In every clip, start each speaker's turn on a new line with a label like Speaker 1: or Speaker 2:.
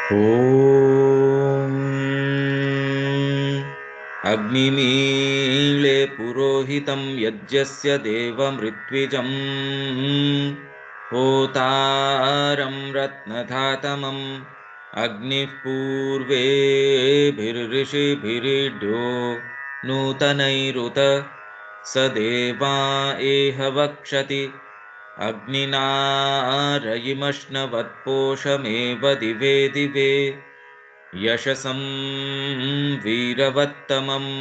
Speaker 1: ॐ अग्निमीळे पुरोहितं यज्ञस्य देवमृत्विजम् होतारं रत्नधातमम् अग्निः पूर्वेभिर्ऋषिभिरीड्यो नूतनैरुत स देवा एह वक्षति अग्निना रयिमश्नवत्पोषमेव दिवे दिवे यशसं वीरवत्तमम्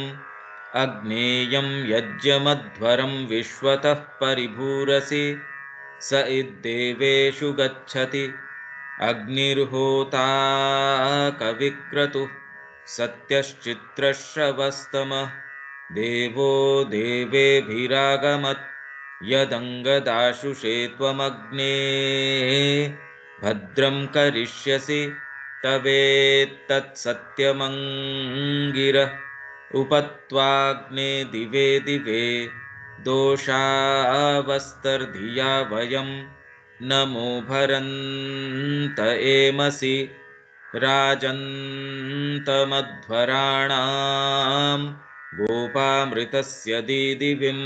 Speaker 1: अग्नेयं यज्ञमध्वरं विश्वतः परिभूरसि स इद्देवेषु गच्छति अग्निर्होता कविक्रतुः सत्यश्चित्रश्रवस्तमः देवो देवेभिरागमत् यदङ्गदाशुषे त्वमग्ने भद्रं करिष्यसि तवेत्तत्सत्यमङ्गिरः उपत्वाग्ने दिवे दिवे दोषावस्तर्धिया वयं नमो भरन्त एमसि राजन्तमध्वराणां गोपामृतस्य दीदिविं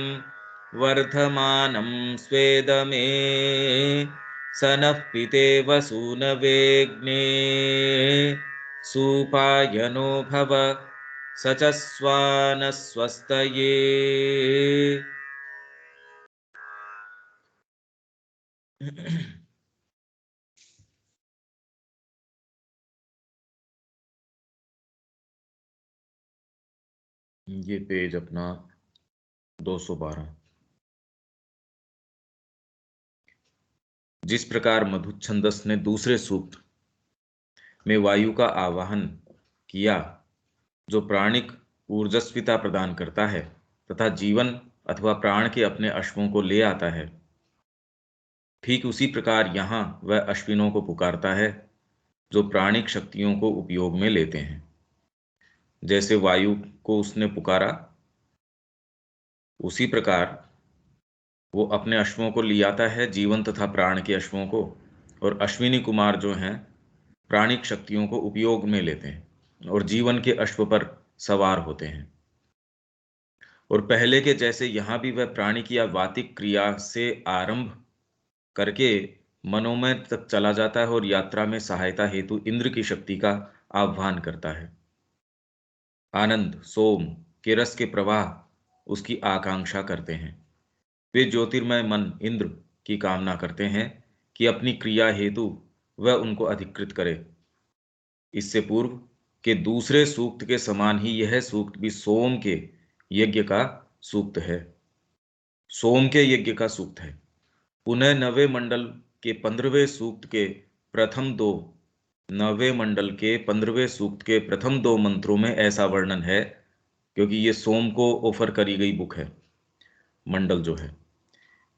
Speaker 1: वर्धमानं स्वेदमे स नः पितेव सूनवेग्ने सुपायनो भव स च स्वानस्वस्तये। ये पेज अपना 212। जिस प्रकार मधुच्छंदस ने दूसरे सूक्त में वायु का आवाहन किया जो प्राणिक ऊर्जस्विता प्रदान करता है तथा जीवन अथवा प्राण के अपने अश्वों को ले आता है, ठीक उसी प्रकार यहाँ वह अश्विनों को पुकारता है जो प्राणिक शक्तियों को उपयोग में लेते हैं। जैसे वायु को उसने पुकारा उसी प्रकार वो अपने अश्वों को ले आता है, जीवन तथा प्राण के अश्वों को, और अश्विनी कुमार जो हैं प्राणिक शक्तियों को उपयोग में लेते हैं और जीवन के अश्व पर सवार होते हैं। और पहले के जैसे यहाँ भी वह प्राणिक या वातिक क्रिया से आरंभ करके मनोमय तक चला जाता है और यात्रा में सहायता हेतु इंद्र की शक्ति का आह्वान करता है। आनंद, सोम के रस के प्रवाह उसकी आकांक्षा करते हैं। वे ज्योतिर्मय मन इंद्र की कामना करते हैं कि अपनी क्रिया हेतु वह उनको अधिकृत करे। इससे पूर्व के दूसरे सूक्त के समान ही यह सूक्त भी सोम के यज्ञ का सूक्त है। सोम के यज्ञ का सूक्त है। पुनः नवे मंडल के 15वें सूक्त के प्रथम दो नवे मंडल के 15वें सूक्त के प्रथम दो मंत्रों में ऐसा वर्णन है, क्योंकि ये सोम को ऑफर करी गई बुक है मंडल जो है,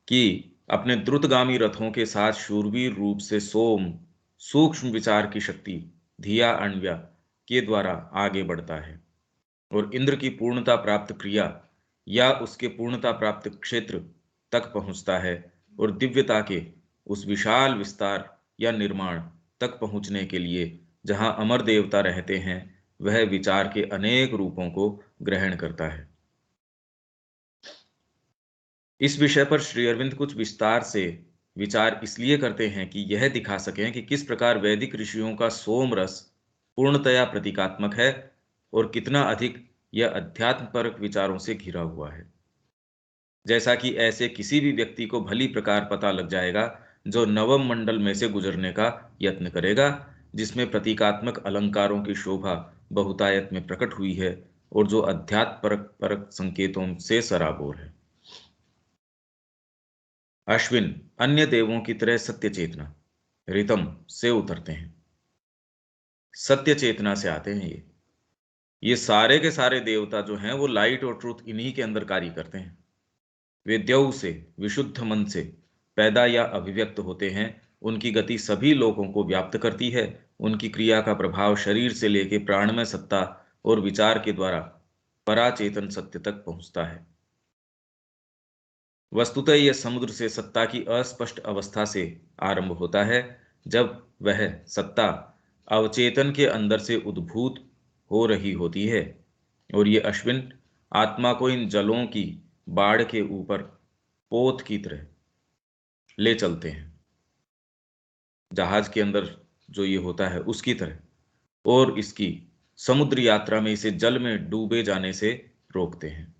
Speaker 1: कि अपने द्रुतगामी रथों के साथ शूरवीर रूप से सोम सूक्ष्म विचार की शक्ति धिया अण्व्या के द्वारा आगे बढ़ता है और इंद्र की पूर्णता प्राप्त क्रिया या उसके पूर्णता प्राप्त क्षेत्र तक पहुंचता है और दिव्यता के उस विशाल विस्तार या निर्माण तक पहुंचने के लिए जहां अमर देवता रहते हैं वह विचार के अनेक रूपों को ग्रहण करता है। इस विषय पर श्री अरविंद कुछ विस्तार से विचार इसलिए करते हैं कि यह दिखा सकें कि किस प्रकार वैदिक ऋषियों का सोम रस पूर्णतया प्रतीकात्मक है और कितना अधिक यह अध्यात्मपरक विचारों से घिरा हुआ है। जैसा कि ऐसे किसी भी व्यक्ति को भली प्रकार पता लग जाएगा जो नवम मंडल में से गुजरने का यत्न करेगा, जिसमें प्रतीकात्मक अलंकारों की शोभा बहुतायत में प्रकट हुई है और जो अध्यात्म परक संकेतों से सराबोर है। अश्विन अन्य देवों की तरह सत्य चेतना रितम से उतरते हैं, सत्य चेतना से आते हैं। ये सारे के सारे देवता जो हैं वो लाइट और ट्रूथ इन्हीं के अंदर कार्य करते हैं। वे द्यौ से विशुद्ध मन से पैदा या अभिव्यक्त होते हैं। उनकी गति सभी लोगों को व्याप्त करती है। उनकी क्रिया का प्रभाव शरीर से लेकर प्राणमय सत्ता और विचार के द्वारा पराचेतन सत्य तक पहुंचता है। वस्तुतः यह समुद्र से सत्ता की अस्पष्ट अवस्था से आरंभ होता है, जब वह सत्ता अवचेतन के अंदर से उद्भूत हो रही होती है, और ये अश्विन आत्मा को इन जलों की बाढ़ के ऊपर पोत की तरह ले चलते हैं, जहाज के अंदर जो ये होता है उसकी तरह, और इसकी समुद्र यात्रा में इसे जल में डूबे जाने से रोकते हैं।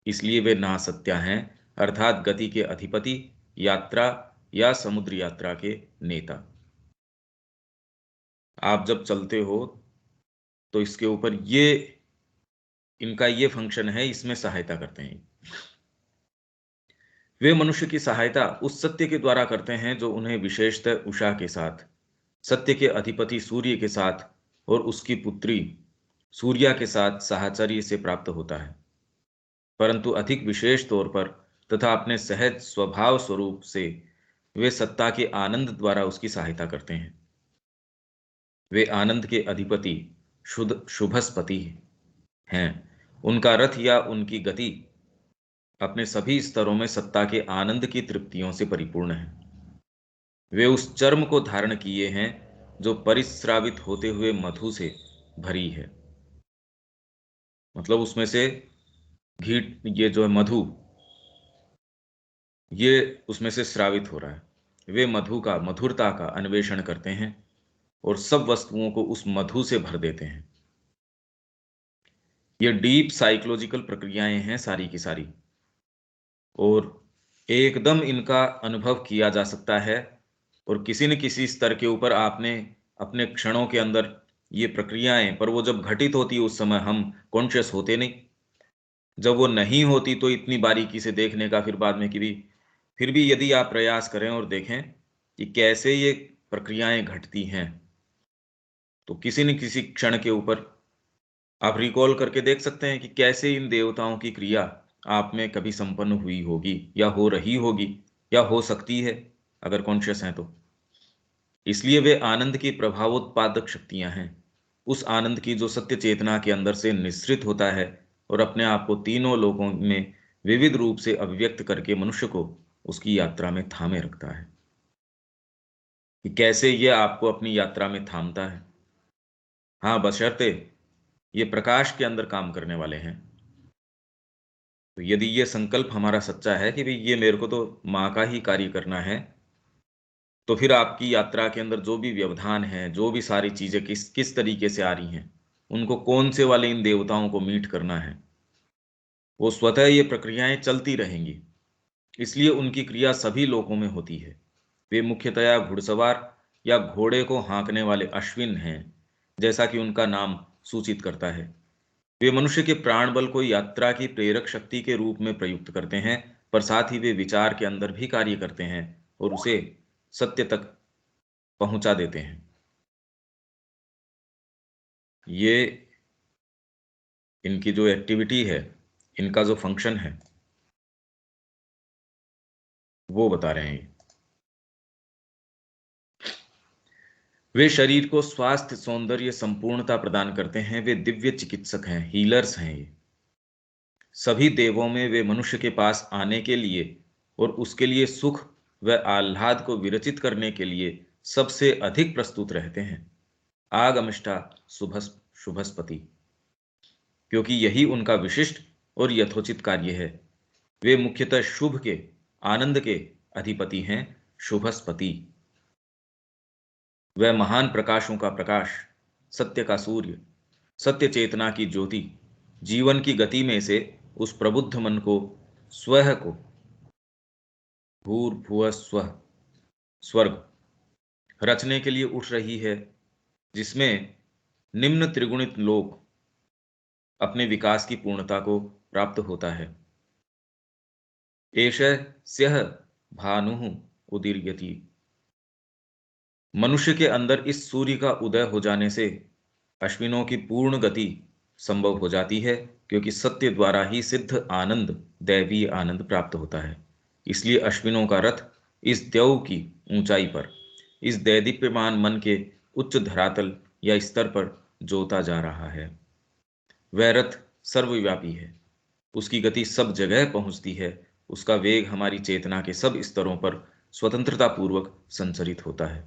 Speaker 1: इसलिए वे नासत्या हैं, अर्थात गति के अधिपति, यात्रा या समुद्र यात्रा के नेता। आप जब चलते हो तो इसके ऊपर ये इनका ये फंक्शन है, इसमें सहायता करते हैं। वे मनुष्य की सहायता उस सत्य के द्वारा करते हैं जो उन्हें विशेषतः उषा के साथ, सत्य के अधिपति सूर्य के साथ और उसकी पुत्री सूर्या के साथ साहचर्य से प्राप्त होता है, परंतु अधिक विशेष तौर पर तथा अपने सहज स्वभाव स्वरूप से वे सत्ता के आनंद द्वारा उसकी सहायता करते हैं। वे आनंद के अधिपति शुद्ध शुभस्पति हैं। उनका रथ या उनकी गति अपने सभी स्तरों में सत्ता के आनंद की तृप्तियों से परिपूर्ण है। वे उस चर्म को धारण किए हैं जो परिस्रावित होते हुए मधु से भरी है। मतलब उसमें से घी, ये जो है मधु, ये उसमें से स्रावित हो रहा है। वे मधु का, मधुरता का अन्वेषण करते हैं और सब वस्तुओं को उस मधु से भर देते हैं। ये डीप साइकोलॉजिकल प्रक्रियाएं हैं सारी की सारी, और एकदम इनका अनुभव किया जा सकता है। और किसी न किसी स्तर के ऊपर आपने अपने क्षणों के अंदर ये प्रक्रियाएं, पर वो जब घटित होती है उस समय हम कॉन्शियस होते नहीं। जब वो नहीं होती तो इतनी बारीकी से देखने का फिर बाद में कि भी, फिर भी यदि आप प्रयास करें और देखें कि कैसे ये प्रक्रियाएं घटती हैं, तो किसी न किसी क्षण के ऊपर आप रिकॉल करके देख सकते हैं कि कैसे इन देवताओं की क्रिया आप में कभी संपन्न हुई होगी, या हो रही होगी, या हो सकती है अगर कॉन्शियस हैं तो। इसलिए वे आनंद की प्रभावोत्पादक शक्तियां हैं, उस आनंद की जो सत्य चेतना के अंदर से निःसृत होता है और अपने आप को तीनों लोकों में विविध रूप से अभिव्यक्त करके मनुष्य को उसकी यात्रा में थामे रखता है। कि कैसे यह आपको अपनी यात्रा में थामता है। हाँ, बशर्ते ये प्रकाश के अंदर काम करने वाले हैं। तो यदि ये संकल्प हमारा सच्चा है कि भाई ये मेरे को तो माँ का ही कार्य करना है, तो फिर आपकी यात्रा के अंदर जो भी व्यवधान है, जो भी सारी चीजें किस किस तरीके से आ रही हैं, उनको कौन से वाले इन देवताओं को मीट करना है, वो स्वतः ये प्रक्रियाएं चलती रहेंगी। इसलिए उनकी क्रिया सभी लोकों में होती है। वे मुख्यतया घुड़सवार या घोड़े को हाँकने वाले अश्विन हैं, जैसा कि उनका नाम सूचित करता है। वे मनुष्य के प्राण बल को यात्रा की प्रेरक शक्ति के रूप में प्रयुक्त करते हैं, पर साथ ही वे विचार के अंदर भी कार्य करते हैं और उसे सत्य तक पहुंचा देते हैं। ये इनकी जो एक्टिविटी है, इनका जो फंक्शन है, वो बता रहे हैं। वे शरीर को स्वास्थ्य, सौंदर्य, संपूर्णता प्रदान करते हैं। वे दिव्य चिकित्सक हैं, हीलर्स हैं। ये सभी देवों में वे मनुष्य के पास आने के लिए और उसके लिए सुख व आह्लाद को विरचित करने के लिए सबसे अधिक प्रस्तुत रहते हैं। आगमिष्ठा शुभस्पति, क्योंकि यही उनका विशिष्ट और यथोचित कार्य है। वे मुख्यतः शुभ के, आनंद के अधिपति हैं, शुभस्पति। वह महान प्रकाशों का प्रकाश, सत्य का सूर्य, सत्य चेतना की ज्योति, जीवन की गति में से उस प्रबुद्ध मन को, स्वह को, भूर्भुवः स्वः, स्वर्ग रचने के लिए उठ रही है, जिसमें निम्न त्रिगुणित लोक अपने विकास की पूर्णता को प्राप्त होता है। एष स्यः भानुः उदीर्यति। मनुष्य के अंदर इस सूर्य का उदय हो जाने से अश्विनों की पूर्ण गति संभव हो जाती है, क्योंकि सत्य द्वारा ही सिद्ध आनंद, दैवीय आनंद प्राप्त होता है। इसलिए अश्विनों का रथ इस देव की ऊंचाई पर, इस दैदीप्यमान मन के उच्च धरातल या स्तर पर जोता जा रहा है। वह रथ सर्वव्यापी है, उसकी गति सब जगह पहुंचती है, उसका वेग हमारी चेतना के सब स्तरों पर स्वतंत्रता पूर्वक संचरित होता है।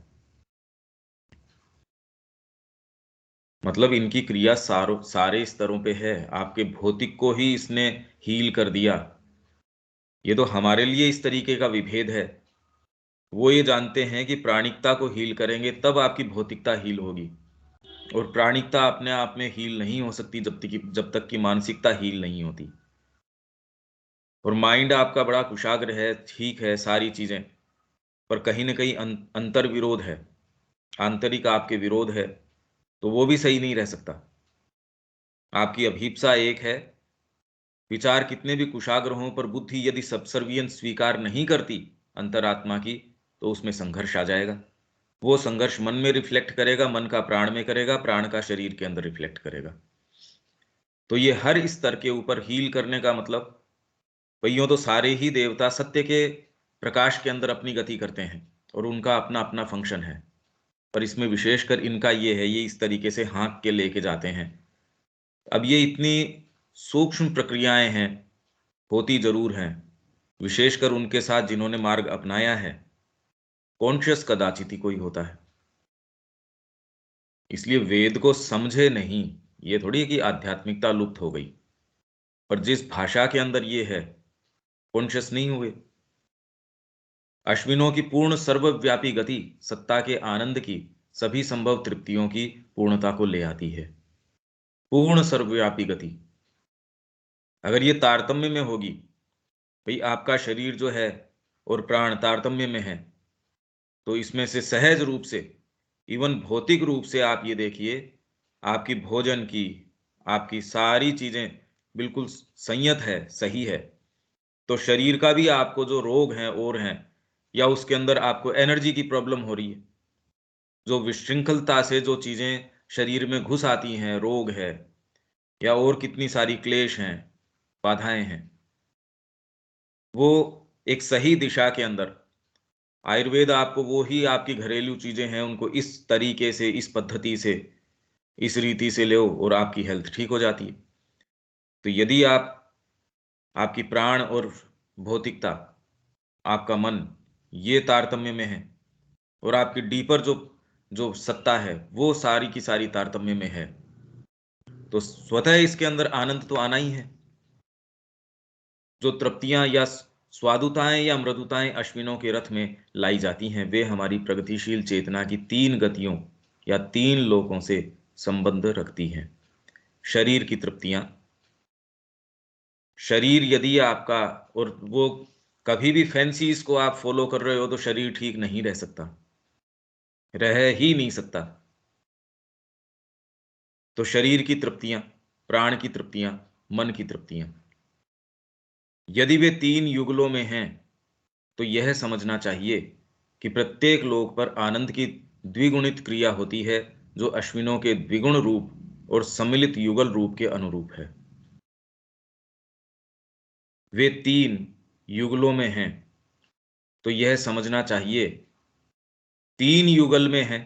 Speaker 1: मतलब इनकी क्रिया सारे स्तरों पे है। आपके भौतिक को ही इसने हील कर दिया। ये तो हमारे लिए इस तरीके का विभेद है। वो ये जानते हैं कि प्राणिकता को हील करेंगे तब आपकी भौतिकता हील होगी, और प्राणिकता अपने आप में हील नहीं हो सकती जब तक कि मानसिकता हील नहीं होती। और माइंड आपका बड़ा कुशाग्र है, ठीक है, सारी चीजें, पर कहीं ना कहीं अंतर विरोध है, आंतरिक आपके विरोध है, तो वो भी सही नहीं रह सकता। आपकी अभीप्सा एक है, विचार कितने भी कुशाग्र हों, पर बुद्धि यदि सबसर्वियंस स्वीकार नहीं करती अंतरात्मा की, तो उसमें संघर्ष आ जाएगा। वो संघर्ष मन में रिफ्लेक्ट करेगा, मन का प्राण में करेगा, प्राण का शरीर के अंदर रिफ्लेक्ट करेगा। तो ये हर स्तर के ऊपर हील करने का मतलब, यूं तो सारे ही देवता सत्य के प्रकाश के अंदर अपनी गति करते हैं और उनका अपना अपना फंक्शन है, पर इसमें विशेषकर इनका ये है, ये इस तरीके से हाँक के लेके जाते हैं। अब ये इतनी सूक्ष्म प्रक्रियाएं हैं, होती जरूर हैं, विशेषकर उनके साथ जिन्होंने मार्ग अपनाया है। कॉन्शियस कदाचित ही कोई होता है। इसलिए वेद को समझे नहीं, ये थोड़ी है कि आध्यात्मिकता लुप्त हो गई, पर जिस भाषा के अंदर ये है, कॉन्शियस नहीं हुए। अश्विनों की पूर्ण सर्वव्यापी गति सत्ता के आनंद की, सभी संभव तृप्तियों की पूर्णता को ले आती है। पूर्ण सर्वव्यापी गति अगर ये तारतम्य में होगी, भाई आपका शरीर जो है और प्राण तारतम्य में है, तो इसमें से सहज रूप से, इवन भौतिक रूप से आप ये देखिए, आपकी भोजन की, आपकी सारी चीजें बिल्कुल संयत है, सही है, तो शरीर का भी आपको जो रोग हैं और हैं, या उसके अंदर आपको एनर्जी की प्रॉब्लम हो रही है, जो विशृंखलता से जो चीजें शरीर में घुस आती हैं, रोग है, या और कितनी सारी क्लेश हैं, बाधाएं हैं, वो एक सही दिशा के अंदर, आयुर्वेद आपको वो ही आपकी घरेलू चीजें हैं, उनको इस तरीके से, इस पद्धति से, इस रीति से लो और आपकी हेल्थ ठीक हो जाती है। तो यदि आप, आपकी प्राण और भौतिकता, आपका मन, ये तारतम्य में है, और आपकी डीपर जो जो सत्ता है वो सारी की सारी तारतम्य में है, तो स्वतः इसके अंदर आनंद तो आना ही है। जो तृप्तियां या स्वादुताएं या मृदुताएं अश्विनों के रथ में लाई जाती हैं, वे हमारी प्रगतिशील चेतना की तीन गतियों या तीन लोकों से संबंध रखती हैं। शरीर की तृप्तियां, शरीर यदि आपका, और वो कभी भी फैंसी इसको आप फॉलो कर रहे हो, तो शरीर ठीक नहीं रह सकता, रह ही नहीं सकता। तो शरीर की तृप्तियां, प्राण की तृप्तियां, मन की तृप्तियां, यदि वे तीन युगलों में हैं, तो यह समझना चाहिए कि प्रत्येक लोक पर आनंद की द्विगुणित क्रिया होती है, जो अश्विनों के द्विगुण रूप और सम्मिलित युगल रूप के अनुरूप है। वे तीन युगलों में हैं, तो यह समझना चाहिए, तीन युगल में है,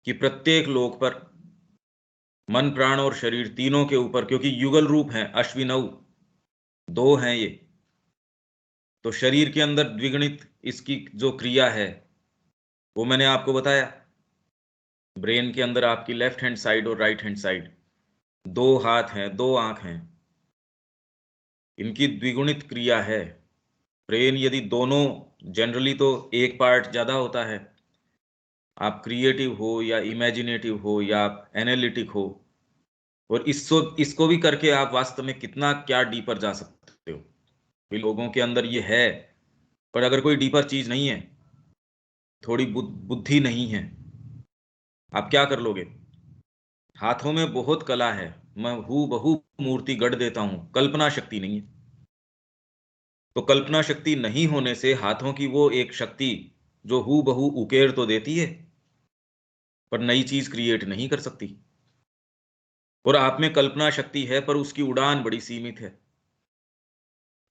Speaker 1: कि प्रत्येक लोक पर मन, प्राण और शरीर तीनों के ऊपर, क्योंकि युगल रूप हैं, अश्विनौ दो हैं ये, तो शरीर के अंदर द्विगुणित इसकी जो क्रिया है, वो मैंने आपको बताया। ब्रेन के अंदर आपकी लेफ्ट हैंड साइड और राइट हैंड साइड, दो हाथ हैं, दो आंख हैं, इनकी द्विगुणित क्रिया है। ब्रेन यदि दोनों, जनरली तो एक पार्ट ज्यादा होता है, आप क्रिएटिव हो या इमेजिनेटिव हो या आप एनालिटिक हो, और इसको इसको भी करके आप वास्तव में कितना क्या डीपर जा सकते हो। भी लोगों के अंदर ये है, पर अगर कोई डीपर चीज नहीं है, थोड़ी बुद्धि नहीं है, आप क्या कर लोगे। हाथों में बहुत कला है, मैं हूं बहू मूर्ति गढ़ देता हूं, कल्पना शक्ति नहीं है। तो कल्पना शक्ति नहीं होने से हाथों की वो एक शक्ति जो हू बहू उकेर तो देती है, पर नई चीज क्रिएट नहीं कर सकती। और आप में कल्पना शक्ति है, पर उसकी उड़ान बड़ी सीमित है,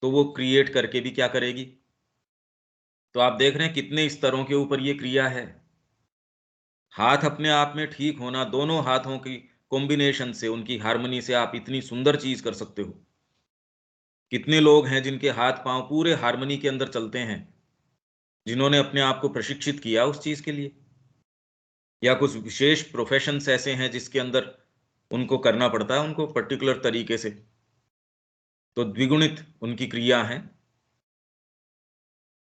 Speaker 1: तो वो क्रिएट करके भी क्या करेगी। तो आप देख रहे हैं कितने स्तरों के ऊपर ये क्रिया है। हाथ अपने आप में ठीक होना, दोनों हाथों की कॉम्बिनेशन से, उनकी हार्मनी से आप इतनी सुंदर चीज कर सकते हो। कितने लोग हैं जिनके हाथ पांव पूरे हार्मनी के अंदर चलते हैं, जिन्होंने अपने आप को प्रशिक्षित किया उस चीज के लिए। या कुछ विशेष प्रोफेशंस ऐसे हैं जिसके अंदर उनको करना पड़ता है उनको पर्टिकुलर तरीके से, तो द्विगुणित उनकी क्रिया है।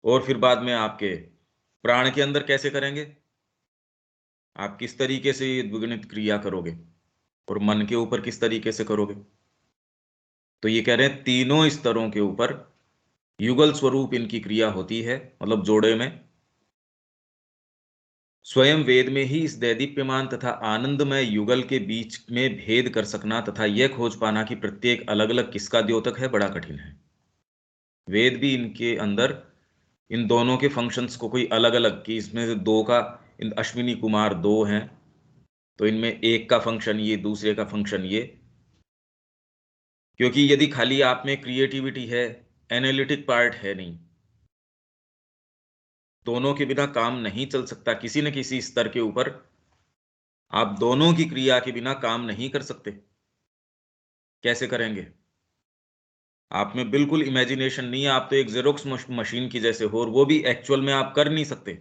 Speaker 1: और फिर बाद में आपके प्राण के अंदर कैसे करेंगे, आप किस तरीके से ये द्विगुणित क्रिया करोगे और मन के ऊपर किस तरीके से करोगे। तो ये कह रहे हैं तीनों स्तरों के ऊपर युगल स्वरूप इनकी क्रिया होती है, मतलब जोड़े में। स्वयं वेद में ही इस दैदीप्यमान तथा आनंदमय युगल के बीच में भेद कर सकना तथा यह खोज पाना कि प्रत्येक अलग अलग किसका द्योतक है, बड़ा कठिन है। वेद भी इनके अंदर इन दोनों के फंक्शंस को कोई अलग अलग, कि इसमें से दो का, इन अश्विनी कुमार दो हैं तो इनमें एक का फंक्शन ये, दूसरे का फंक्शन ये। क्योंकि यदि खाली आप में क्रिएटिविटी है, एनालिटिक पार्ट है नहीं, दोनों के बिना काम नहीं चल सकता। किसी न किसी स्तर के ऊपर आप दोनों की क्रिया के बिना काम नहीं कर सकते। कैसे करेंगे, आप में बिल्कुल इमेजिनेशन नहीं है, आप तो एक जेरोक्स मशीन की जैसे हो, और वो भी एक्चुअल में आप कर नहीं सकते।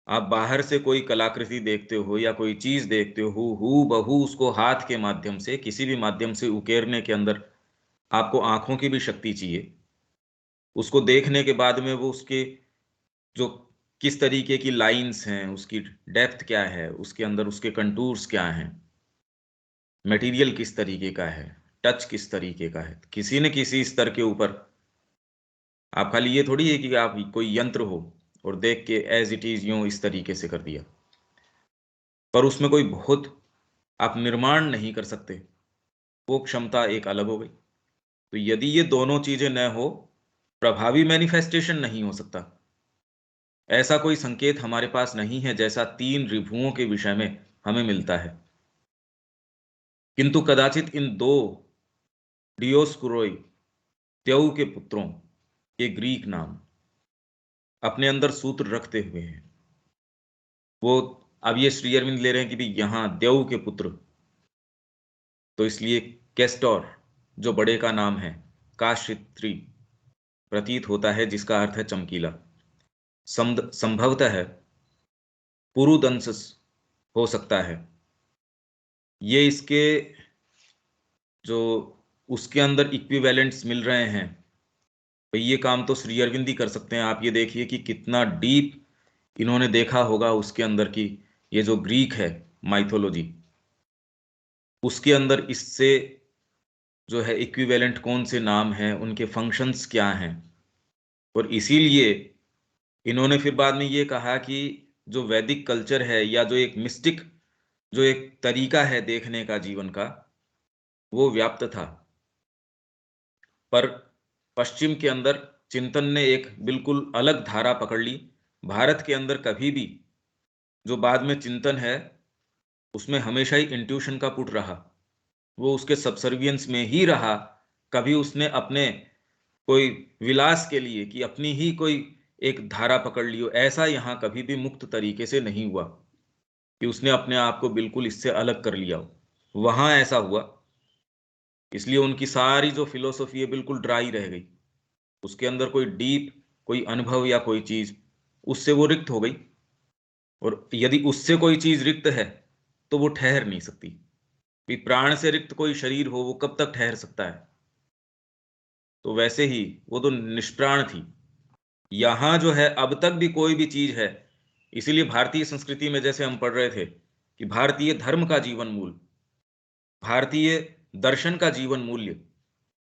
Speaker 1: आप बाहर से कोई कलाकृति देखते हो या कोई चीज देखते हो, हू बहू उसको हाथ के माध्यम से, किसी भी माध्यम से उकेरने के अंदर आपको आंखों की भी शक्ति चाहिए। उसको देखने के बाद में वो उसके जो किस तरीके की लाइंस हैं, उसकी डेप्थ क्या है, उसके अंदर उसके कंटूर्स क्या हैं, मटेरियल किस तरीके का है, टच किस तरीके का है, किसी न किसी स्तर के ऊपर। आप खाली ये थोड़ी है कि आप कोई यंत्र हो और देख के एज इट इज यूं इस तरीके से कर दिया, पर उसमें कोई बहुत आप निर्माण नहीं कर सकते, वो क्षमता एक अलग हो गई। तो यदि ये दोनों चीजें न हो, प्रभावी मैनिफेस्टेशन नहीं हो सकता। ऐसा कोई संकेत हमारे पास नहीं है जैसा तीन रिभुओं के विषय में हमें मिलता है। किंतु कदाचित इन दो डियोस्कुरोई, त्यऊ के पुत्रों के ग्रीक नाम अपने अंदर सूत्र रखते हुए हैं। वो अब ये श्री अरविंद ले रहे हैं कि भाई यहां द्यऊ के पुत्र, तो इसलिए कैस्टोर जो बड़े का नाम है, काशित्री प्रतीत होता है, जिसका अर्थ है चमकीला। संभवतः है पुरुदंसस हो सकता है। ये इसके जो उसके अंदर इक्विवेलेंट्स मिल रहे हैं, तो ये काम तो श्री अरविंद ही कर सकते हैं। आप ये देखिए कि कितना डीप इन्होंने देखा होगा उसके अंदर की, ये जो ग्रीक है माइथोलॉजी, उसके अंदर इससे जो है इक्विवेलेंट कौन से नाम हैं, उनके फंक्शंस क्या हैं। और इसीलिए इन्होंने फिर बाद में ये कहा कि जो वैदिक कल्चर है, या जो एक मिस्टिक जो एक तरीका है देखने का जीवन का, वो व्याप्त था। पर पश्चिम के अंदर चिंतन ने एक बिल्कुल अलग धारा पकड़ ली। भारत के अंदर कभी भी जो बाद में चिंतन है, उसमें हमेशा ही इंट्यूशन का पुट रहा, वो उसके सबसर्वियंस में ही रहा। कभी उसने अपने कोई विलास के लिए कि अपनी ही कोई एक धारा पकड़ लियो, ऐसा यहाँ कभी भी मुक्त तरीके से नहीं हुआ कि उसने अपने आप को बिल्कुल इससे अलग कर लिया हो। वहां ऐसा हुआ, इसलिए उनकी सारी जो फिलोसफी है बिल्कुल ड्राई रह गई। उसके अंदर कोई डीप कोई अनुभव या कोई चीज, उससे वो रिक्त हो गई। और यदि उससे कोई चीज रिक्त है तो वो ठहर नहीं सकती। कि प्राण से रिक्त कोई शरीर हो, वो कब तक ठहर सकता है। तो वैसे ही वो तो निष्प्राण थी। यहां जो है अब तक भी कोई भी चीज है, इसीलिए भारतीय संस्कृति में जैसे हम पढ़ रहे थे कि भारतीय धर्म का जीवन मूल, भारतीय दर्शन का जीवन मूल्य,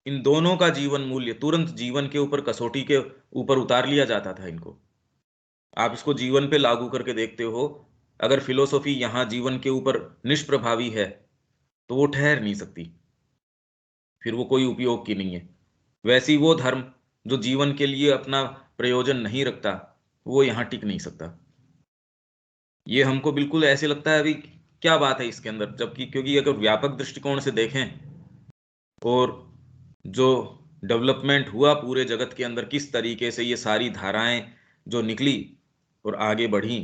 Speaker 1: इन दोनों का जीवन मूल्य तुरंत जीवन के ऊपर, कसौटी के ऊपर उतार लिया जाता था इनको। आप इसको जीवन पे लागू करके देखते हो, अगर फिलोसॉफी यहां जीवन के ऊपर निष्प्रभावी है तो वो ठहर नहीं सकती, फिर वो कोई उपयोग की नहीं है। वैसी वो धर्म जो जीवन के लिए अपना प्रयोजन नहीं रखता, वो यहां टिक नहीं सकता। ये हमको बिल्कुल ऐसे लगता है अभी क्या बात है इसके अंदर, जबकि क्योंकि अगर व्यापक दृष्टिकोण से देखें, और जो डेवलपमेंट हुआ पूरे जगत के अंदर, किस तरीके से ये सारी धाराएं जो निकली और आगे बढ़ी,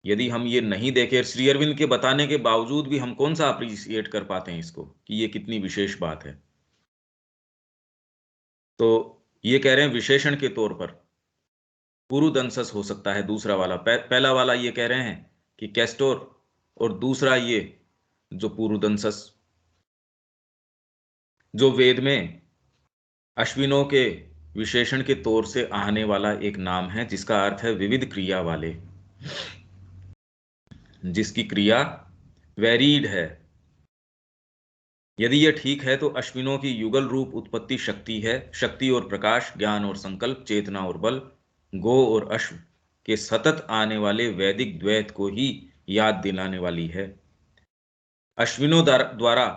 Speaker 1: यदि हम ये नहीं देखें, श्री अरविंद के बताने के बावजूद भी हम कौन सा अप्रिशिएट कर पाते हैं इसको कि ये कितनी विशेष बात है। तो ये कह रहे हैं विशेषण के तौर पर पुरुदंसस हो सकता है दूसरा वाला। पहला वाला ये कह रहे हैं कि कैस्टोर, और दूसरा ये जो पुरुदंसस, जो वेद में अश्विनों के विशेषण के तौर से आने वाला एक नाम है, जिसका अर्थ है विविध क्रिया वाले, जिसकी क्रिया वेरीड है। यदि यह ठीक है तो अश्विनों की युगल रूप उत्पत्ति शक्ति है। शक्ति और प्रकाश, ज्ञान और संकल्प, चेतना और बल, गो और अश्व के सतत आने वाले वैदिक द्वैत को ही याद दिलाने वाली है। अश्विनों द्वारा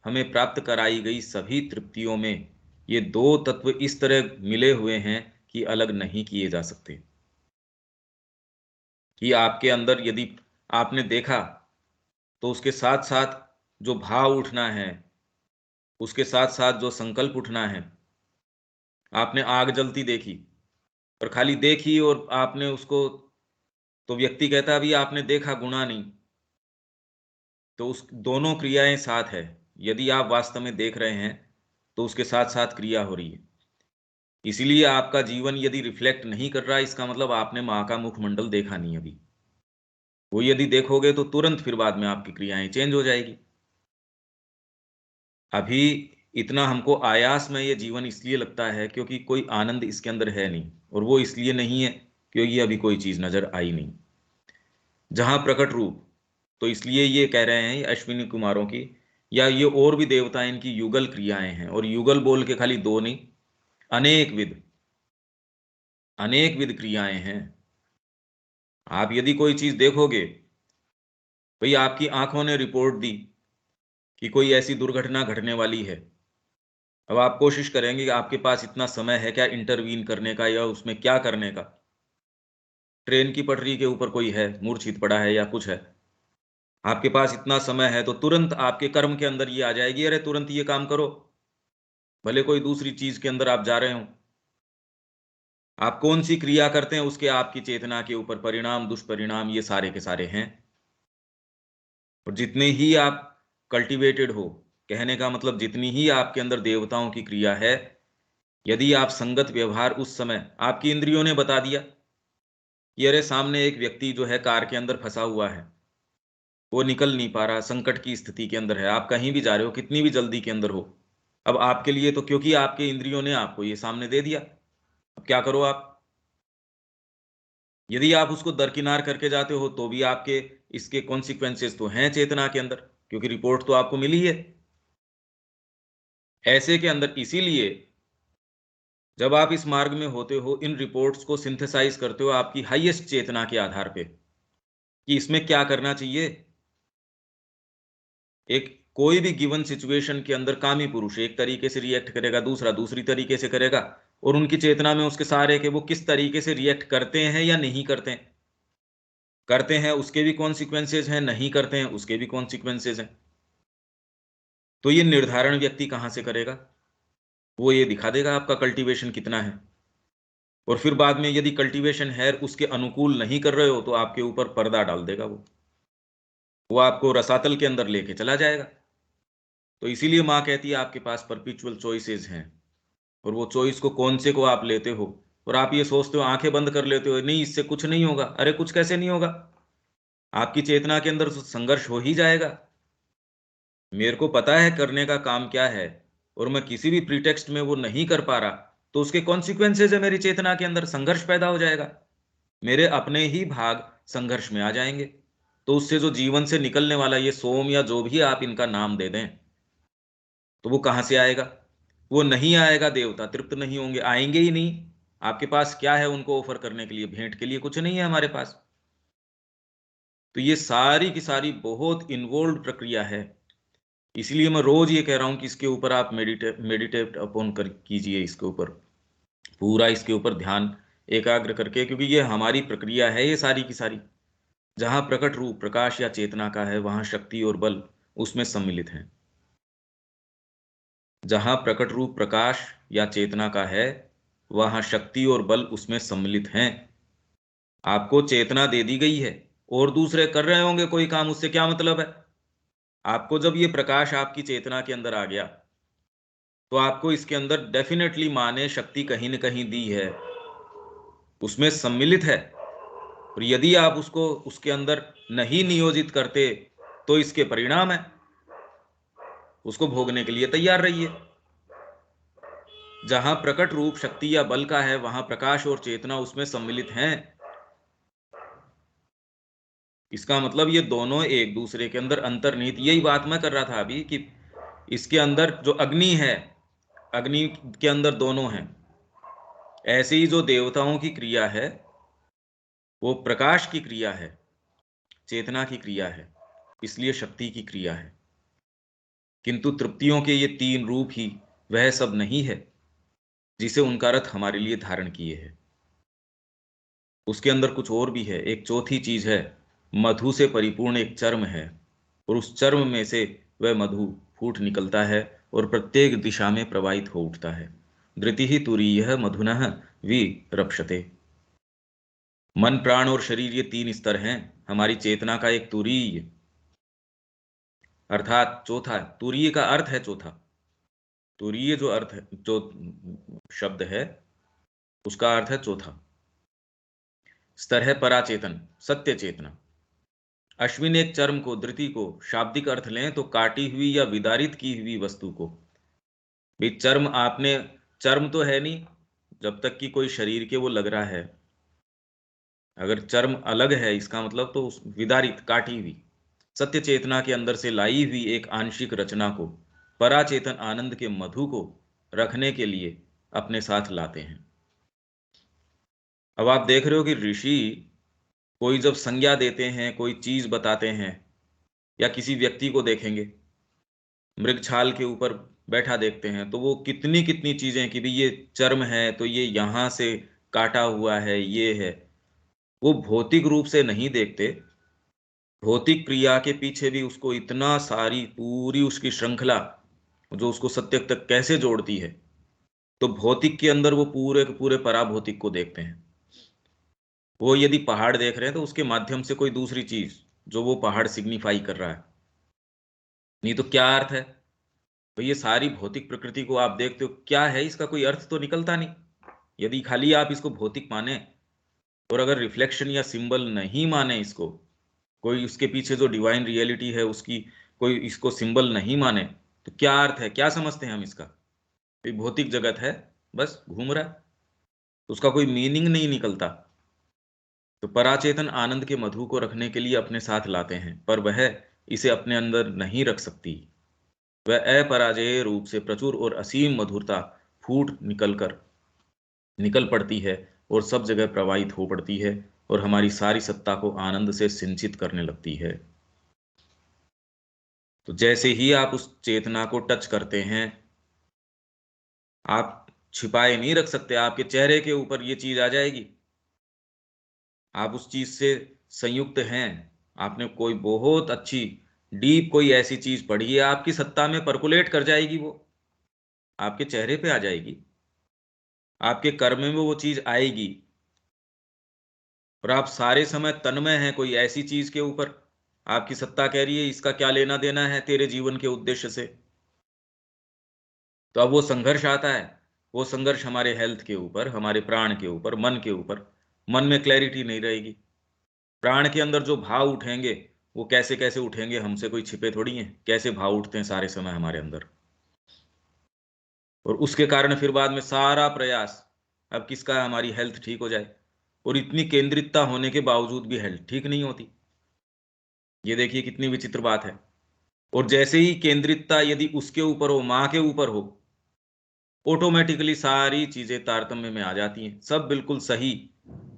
Speaker 1: हमें प्राप्त कराई गई सभी तृप्तियों में ये दो तत्व इस तरह मिले हुए हैं कि अलग नहीं किए जा सकते। कि आपके अंदर यदि आपने देखा तो उसके साथ साथ जो भाव उठना है, उसके साथ साथ जो संकल्प उठना है। आपने आग जलती देखी और खाली देखी और आपने उसको, तो व्यक्ति कहता अभी आपने देखा, गुणा नहीं। तो उस दोनों क्रियाएं साथ है। यदि आप वास्तव में देख रहे हैं तो उसके साथ साथ क्रिया हो रही है। इसीलिए आपका जीवन यदि रिफ्लेक्ट नहीं कर रहा, इसका मतलब आपने मां का मुखमंडल देखा नहीं अभी। वो यदि देखोगे तो तुरंत फिर बाद में आपकी क्रियाएं चेंज हो जाएगी। अभी इतना हमको आयास में ये जीवन इसलिए लगता है क्योंकि कोई आनंद इसके अंदर है नहीं, और वो इसलिए नहीं है क्योंकि अभी कोई चीज नजर आई नहीं। जहां प्रकट रूप, तो इसलिए ये कह रहे हैं अश्विनी कुमारों की, या ये और भी देवता, इनकी युगल क्रियाएं हैं। और युगल बोल के खाली दो नहीं, अनेक विध क्रियाएं हैं। आप यदि कोई चीज देखोगे, भाई आपकी आंखों ने रिपोर्ट दी कि कोई ऐसी दुर्घटना घटने वाली है। अब आप कोशिश करेंगे कि आपके पास इतना समय है क्या इंटरवीन करने का, या उसमें क्या करने का। ट्रेन की पटरी के ऊपर कोई है, मूर्छित पड़ा है या कुछ है, आपके पास इतना समय है तो तुरंत आपके कर्म के अंदर ये आ जाएगी, अरे तुरंत ये काम करो, भले कोई दूसरी चीज के अंदर आप जा रहे हो। आप कौन सी क्रिया करते हैं उसके आपकी चेतना के ऊपर परिणाम दुष्परिणाम ये सारे के सारे हैं। और जितने ही आप कल्टीवेटेड हो, कहने का मतलब जितनी ही आपके अंदर देवताओं की क्रिया है, यदि आप संगत व्यवहार, उस समय आपकी इंद्रियों ने बता दिया कि अरे सामने एक व्यक्ति जो है कार के अंदर फंसा हुआ है, वो निकल नहीं पा रहा, संकट की स्थिति के अंदर है, आप कहीं भी जा रहे हो, कितनी भी जल्दी के अंदर हो, अब आपके लिए तो, क्योंकि आपके इंद्रियों ने आपको ये सामने दे दिया, अब क्या करो आप। यदि आप उसको दरकिनार करके जाते हो तो भी आपके इसके कॉन्सिक्वेंसेस तो हैं चेतना के अंदर, क्योंकि रिपोर्ट तो आपको मिली है। ऐसे के अंदर इसीलिए जब आप इस मार्ग में होते हो, इन रिपोर्ट्स को सिंथेसाइज करते हो आपकी हाईएस्ट चेतना के आधार पे कि इसमें क्या करना चाहिए। एक कोई भी गिवन सिचुएशन के अंदर कामी पुरुष एक तरीके से रिएक्ट करेगा, दूसरा दूसरी तरीके से करेगा, और उनकी चेतना में उसके सारे के वो किस तरीके से रिएक्ट करते हैं या नहीं करते हैं। करते हैं उसके भी कॉन्सिक्वेंसेज हैं, नहीं करते हैं उसके भी कॉन्सिक्वेंसेज हैं। तो ये निर्धारण व्यक्ति कहां से करेगा? वो ये दिखा देगा आपका कल्टीवेशन कितना है। और फिर बाद में यदि कल्टीवेशन है उसके अनुकूल नहीं कर रहे हो तो आपके ऊपर पर्दा डाल देगा वो आपको रसातल के अंदर लेके चला जाएगा। तो इसीलिए माँ कहती है आपके पास परपिचुअल चॉइसेस हैं, और वो चॉइस को कौन से को आप लेते हो। और आप ये सोचते हो, आंखें बंद कर लेते हो, नहीं इससे कुछ नहीं होगा। अरे कुछ कैसे नहीं होगा, आपकी चेतना के अंदर संघर्ष हो ही जाएगा। मेरे को पता है करने का काम क्या है, और मैं किसी भी प्रीटेक्स्ट में वो नहीं कर पा रहा, तो उसके कॉन्सिक्वेंसेज है, मेरी चेतना के अंदर संघर्ष पैदा हो जाएगा, मेरे अपने ही भाग संघर्ष में आ जाएंगे। तो उससे जो जीवन से निकलने वाला ये सोम या जो भी आप इनका नाम दे दें, तो वो कहां से आएगा? वो नहीं आएगा, देवता तृप्त नहीं होंगे, आएंगे ही नहीं। आपके पास क्या है उनको ऑफर करने के लिए? भेंट के लिए कुछ नहीं है हमारे पास। तो ये सारी की सारी बहुत इन्वॉल्व प्रक्रिया है। इसलिए मैं रोज ये कह रहा हूं कि इसके ऊपर आप मेडिटेट अपॉन कर कीजिए, इसके ऊपर पूरा, इसके ऊपर ध्यान एकाग्र करके, क्योंकि ये हमारी प्रक्रिया है ये सारी की सारी। जहां प्रकट रूप प्रकाश या चेतना का है वहां शक्ति और बल उसमें सम्मिलित है। जहां प्रकट रूप प्रकाश या चेतना का है वहां शक्ति और बल उसमें सम्मिलित हैं। आपको चेतना दे दी गई है और दूसरे कर रहे होंगे कोई काम, उससे क्या मतलब है? आपको जब ये प्रकाश आपकी चेतना के अंदर आ गया तो आपको इसके अंदर डेफिनेटली माँ ने शक्ति कहीं न कहीं दी है, उसमें सम्मिलित है। और यदि आप उसको उसके अंदर नहीं नियोजित करते तो इसके परिणाम है, उसको भोगने के लिए तैयार रहिए। जहां प्रकट रूप शक्ति या बल का है वहां प्रकाश और चेतना उसमें सम्मिलित हैं। इसका मतलब ये दोनों एक दूसरे के अंदर अंतर्निहित, यही बात मैं कर रहा था अभी कि इसके अंदर जो अग्नि है, अग्नि के अंदर दोनों हैं। ऐसे ही जो देवताओं की क्रिया है वो प्रकाश की क्रिया है, चेतना की क्रिया है, इसलिए शक्ति की क्रिया है। किंतु तृप्तियों के ये तीन रूप ही वह सब नहीं है जिसे उनका रथ हमारे लिए धारण किए है। उसके अंदर कुछ और भी है। एक चौथी चीज है, मधु से परिपूर्ण एक चर्म है, और उस चर्म में से वह मधु फूट निकलता है और प्रत्येक दिशा में प्रवाहित हो उठता है। धृति ही तुरीयः मधुनः विरप्शते। मन, प्राण और शरीर ये तीन स्तर हैं। हमारी चेतना का एक तुरीय अर्थात चौथा, तुरीय का अर्थ है चौथा। तुरीय जो अर्थ है, जो शब्द है उसका अर्थ है चौथा स्तर है पराचेतन, सत्य चेतना। अश्विन एक चर्म को, धृति को शाब्दिक अर्थ लें तो काटी हुई या विदारित की हुई वस्तु को। भी चर्म आपने, चर्म तो है नहीं जब तक कि कोई शरीर के वो लग रहा है। अगर चर्म अलग है इसका मतलब तो उस विदारित, काटी हुई सत्य चेतना के अंदर से लाई हुई एक आंशिक रचना को पराचेतन आनंद के मधु को रखने के लिए अपने साथ लाते हैं। अब आप देख रहे हो कि ऋषि कोई जब संज्ञा देते हैं, कोई चीज बताते हैं, या किसी व्यक्ति को देखेंगे मृगछाल के ऊपर बैठा देखते हैं तो वो कितनी कितनी चीजें कि भी ये चर्म है तो ये यहां से काटा हुआ है, ये है। वो भौतिक रूप से नहीं देखते, भौतिक क्रिया के पीछे भी उसको इतना सारी पूरी उसकी श्रृंखला जो उसको सत्य तक कैसे जोड़ती है। तो भौतिक के अंदर वो पूरे के पूरे पराभौतिक को देखते हैं। वो यदि पहाड़ देख रहे हैं तो उसके माध्यम से कोई दूसरी चीज जो वो पहाड़ सिग्निफाई कर रहा है। नहीं तो क्या अर्थ है? तो ये सारी भौतिक प्रकृति को आप देखते हो, क्या है इसका कोई अर्थ तो निकलता नहीं। यदि खाली आप इसको भौतिक माने और अगर रिफ्लेक्शन या सिंबल नहीं माने इसको, कोई उसके पीछे जो डिवाइन रियलिटी है उसकी कोई इसको सिंबल नहीं माने, तो क्या अर्थ है, क्या समझते हैं हम इसका? कोई भौतिक जगत है, बस घूम रहा है, उसका कोई मीनिंग नहीं निकलता। तो पराचेतन आनंद के मधु को रखने के लिए अपने साथ लाते हैं, पर वह इसे अपने अंदर नहीं रख सकती। वह अपराजेय रूप से प्रचुर और असीम मधुरता फूट निकल पड़ती है और सब जगह प्रवाहित हो पड़ती है और हमारी सारी सत्ता को आनंद से सिंचित करने लगती है। तो जैसे ही आप उस चेतना को टच करते हैं, आप छिपाए नहीं रख सकते, आपके चेहरे के ऊपर ये चीज आ जाएगी। आप उस चीज से संयुक्त हैं, आपने कोई बहुत अच्छी डीप कोई ऐसी चीज पढ़ी है, आपकी सत्ता में परकुलेट कर जाएगी, वो आपके चेहरे पे आ जाएगी, आपके कर्म में वो चीज आएगी। और आप सारे समय तन्मय हैं कोई ऐसी चीज के ऊपर, आपकी सत्ता कह रही है इसका क्या लेना देना है तेरे जीवन के उद्देश्य से। तो अब वो संघर्ष आता है, वो संघर्ष हमारे हेल्थ के ऊपर, हमारे प्राण के ऊपर, मन के ऊपर। मन में क्लैरिटी नहीं रहेगी, प्राण के अंदर जो भाव उठेंगे वो कैसे कैसे उठेंगे, हमसे कोई छिपे थोड़ी हैं कैसे भाव उठते हैं सारे समय हमारे अंदर। और उसके कारण फिर बाद में सारा प्रयास अब किसका है, हमारी हेल्थ ठीक हो जाए, और इतनी केंद्रितता होने के बावजूद भी हेल्थ ठीक नहीं होती। ये देखिए कितनी विचित्र बात है। और जैसे ही केंद्रितता यदि उसके ऊपर हो, मां के ऊपर हो, ऑटोमेटिकली सारी चीजें तारतम्य में आ जाती हैं, सब बिल्कुल सही।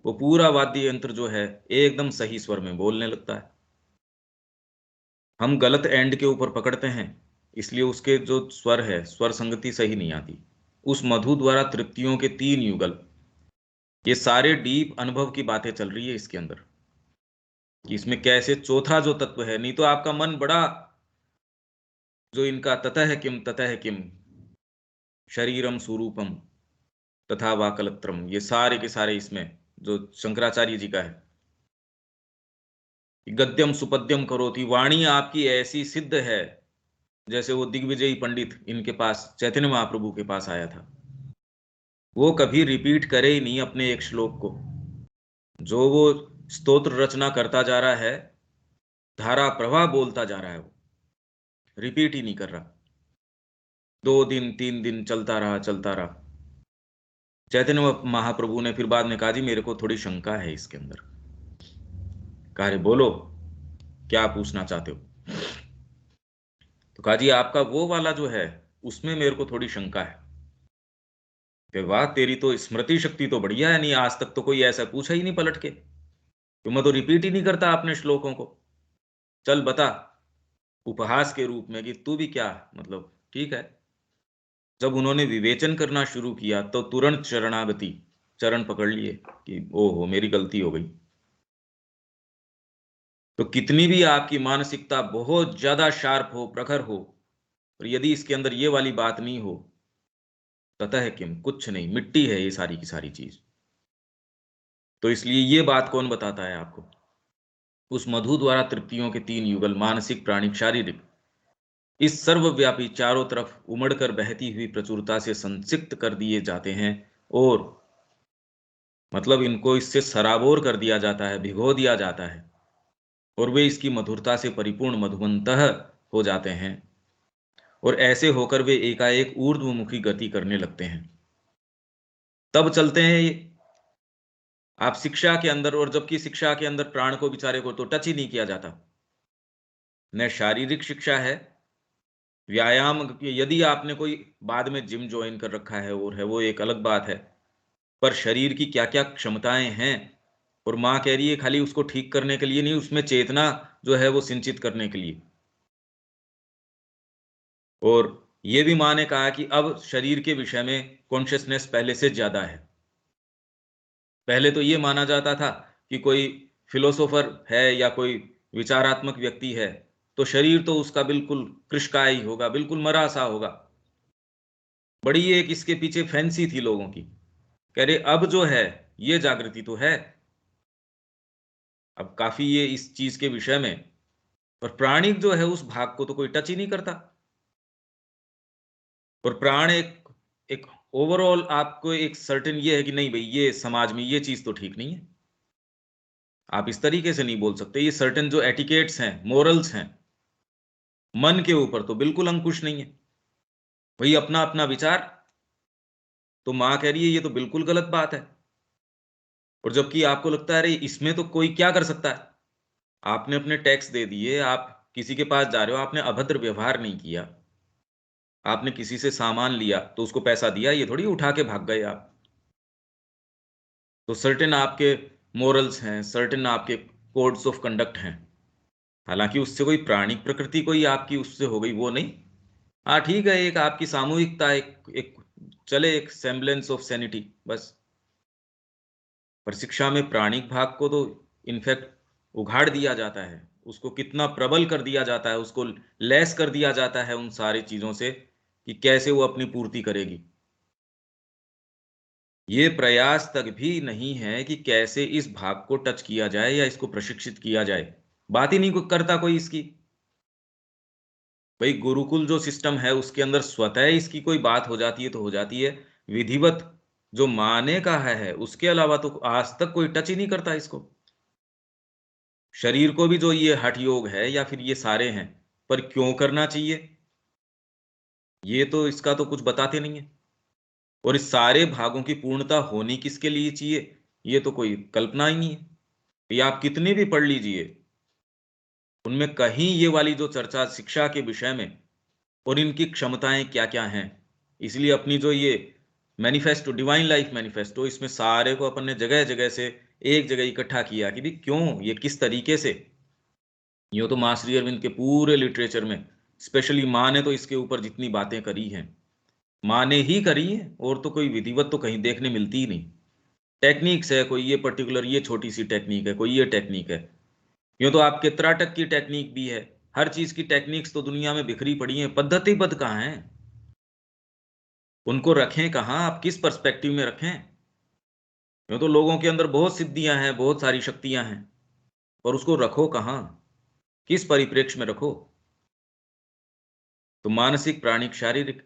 Speaker 1: वो पूरा वाद्य यंत्र जो है एकदम सही स्वर में बोलने लगता है। हम गलत एंड के ऊपर पकड़ते हैं, इसलिए उसके जो स्वर है, स्वर संगति सही नहीं आती। उस मधु द्वारा तृप्तियों के तीन युगल, ये सारे डीप अनुभव की बातें चल रही है इसके अंदर, कि इसमें कैसे चौथा जो तत्व है। नहीं तो आपका मन बड़ा, जो इनका ततः किम शरीरम स्वरूपम तथा वाकलत्रम, ये सारे के सारे इसमें जो शंकराचार्य जी का है, गद्यम सुपद्यम करोति, वाणी आपकी ऐसी सिद्ध है जैसे वो दिग्विजयी पंडित इनके पास चैतन्य महाप्रभु के पास आया था। वो कभी रिपीट करे ही नहीं अपने एक श्लोक को, जो वो स्तोत्र रचना करता जा रहा है, धारा प्रवाह बोलता जा रहा है, वो रिपीट ही नहीं कर रहा। 2 दिन 3 दिन चलता रहा। चैतन्य महाप्रभु ने फिर बाद में कहा, जी मेरे को थोड़ी शंका है इसके अंदर। कहा, रे बोलो, क्या पूछना चाहते हो? तो कहा, जी आपका वो वाला जो है, उसमें मेरे को थोड़ी शंका है। कि वाह, तेरी तो स्मृति शक्ति तो बढ़िया है, नहीं आज तक तो कोई ऐसा पूछा ही नहीं पलट के, तो मैं तो रिपीट ही नहीं करता अपने श्लोकों को। चल बता, उपहास के रूप में कि तू भी क्या, मतलब ठीक है। जब उन्होंने विवेचन करना शुरू किया तो तुरंत शरणागति, चरण पकड़ लिए कि ओहो मेरी गलती हो गई। तो कितनी भी आपकी मानसिकता बहुत ज्यादा शार्प हो, प्रखर हो, और यदि इसके अंदर ये वाली बात नहीं हो, ततः किम, कुछ नहीं, मिट्टी है ये सारी की सारी चीज। तो इसलिए ये बात कौन बताता है आपको? उस मधु द्वारा तृप्तियों के 3 युगल, मानसिक, प्राणिक, शारीरिक, इस सर्वव्यापी चारों तरफ उमड़कर बहती हुई प्रचुरता से संसिक्त कर दिए जाते हैं, और मतलब इनको इससे सराबोर कर दिया जाता है, भिगो दिया जाता है, और वे इसकी मधुरता से परिपूर्ण मधुवंतः हो जाते हैं, और ऐसे होकर वे एकाएक ऊर्ध्वमुखी गति करने लगते हैं। तब चलते हैं ये आप शिक्षा के अंदर, और जबकि शिक्षा के अंदर प्राण को बेचारे को तो टच ही नहीं किया जाता। न शारीरिक शिक्षा है, व्यायाम, यदि आपने कोई बाद में जिम ज्वाइन कर रखा है और है, वो एक अलग बात है, पर शरीर की क्या क्या क्षमताएं हैं, और माँ कह रही है खाली उसको ठीक करने के लिए नहीं, उसमें चेतना जो है वो सिंचित करने के लिए। और ये भी माँ ने कहा कि अब शरीर के विषय में कॉन्शियसनेस पहले से ज्यादा है। पहले तो ये माना जाता था कि कोई फिलोसोफर है या कोई विचारात्मक व्यक्ति है तो शरीर तो उसका बिल्कुल कृशकाय ही होगा, बिल्कुल मरा सा होगा। बड़ी एक इसके पीछे फैंसी थी लोगों की। कह रहे अब जो है ये जागृति तो है, अब काफी ये इस चीज के विषय में, और प्राणिक जो है उस भाग को तो कोई टच ही नहीं करता। और प्राण एक एक ओवरऑल आपको एक सर्टेन ये है कि नहीं भाई, ये समाज में ये चीज तो ठीक नहीं है, आप इस तरीके से नहीं बोल सकते। ये सर्टेन जो एटिकेट्स हैं, मोरल्स हैं, मन के ऊपर तो बिल्कुल अंकुश नहीं है। वही अपना अपना विचार, तो मां कह रही है ये तो बिल्कुल गलत बात है। और जबकि आपको लगता है अरे इसमें तो कोई क्या कर सकता है, आपने अपने टैक्स दे दिए, आप किसी के पास जा रहे हो, आपने अभद्र व्यवहार नहीं किया, आपने किसी से सामान लिया तो उसको पैसा दिया, ये थोड़ी उठा के भाग गए आप। तो सर्टेन आपके मोरल्स हैं, सर्टेन आपके कोड्स ऑफ कंडक्ट हैं। हालांकि उससे कोई प्राणिक प्रकृति कोई आपकी उससे हो गई वो नहीं। हाँ ठीक है, एक आपकी सामूहिकता, एक चले, एक सेम्बलेंस ऑफ सैनिटी बस। पर शिक्षा में प्राणिक भाग को तो इनफैक्ट उघाड़ दिया जाता है, उसको कितना प्रबल कर दिया जाता है, उसको लैस कर दिया जाता है उन सारी चीजों से कि कैसे वो अपनी पूर्ति करेगी। ये प्रयास तक भी नहीं है कि कैसे इस भाग को टच किया जाए या इसको प्रशिक्षित किया जाए, बात ही नहीं करता कोई इसकी। भाई गुरुकुल जो सिस्टम है उसके अंदर स्वतः इसकी कोई बात हो जाती है तो हो जाती है, विधिवत जो माने का है उसके अलावा तो आज तक कोई टच ही नहीं करता इसको। शरीर को भी जो ये हठ योग है या फिर ये सारे हैं, पर क्यों करना चाहिए, ये तो इसका तो कुछ बताते नहीं है। और इस सारे भागों की पूर्णता होनी किसके लिए चाहिए, ये तो कोई कल्पना ही नहीं है। ये आप कितने भी पढ़ लीजिए, उनमें कहीं ये वाली जो चर्चा शिक्षा के विषय में और इनकी क्षमताएं क्या क्या हैं। इसलिए अपनी जो ये मैनिफेस्टो, डिवाइन लाइफ मैनिफेस्टो, इसमें सारे को अपन ने जगह जगह से एक जगह इकट्ठा किया कि भी क्यों, ये किस तरीके से। यूँ तो माँ श्री अरविंद के पूरे लिटरेचर में, स्पेशली माँ ने तो इसके ऊपर जितनी बातें करी हैं, माँ ने ही करी है, और तो कोई विधिवत तो कहीं देखने मिलती ही नहीं। टेक्निक्स है, कोई ये पर्टिकुलर ये छोटी सी टेक्निक है, कोई ये टेक्निक है। यूँ तो आपके त्राटक की टेक्निक भी है, हर चीज की टेक्निक्स तो दुनिया में बिखरी पड़ी हैं, पद्धतिबद्ध कहाँ हैं, उनको रखें कहाँ, आप किस पर्सपेक्टिव में रखें। यूँ तो लोगों के अंदर बहुत सिद्धियां हैं, बहुत सारी शक्तियां हैं, पर उसको रखो कहाँ, किस परिप्रेक्ष्य में रखो। तो मानसिक, प्राणिक, शारीरिक,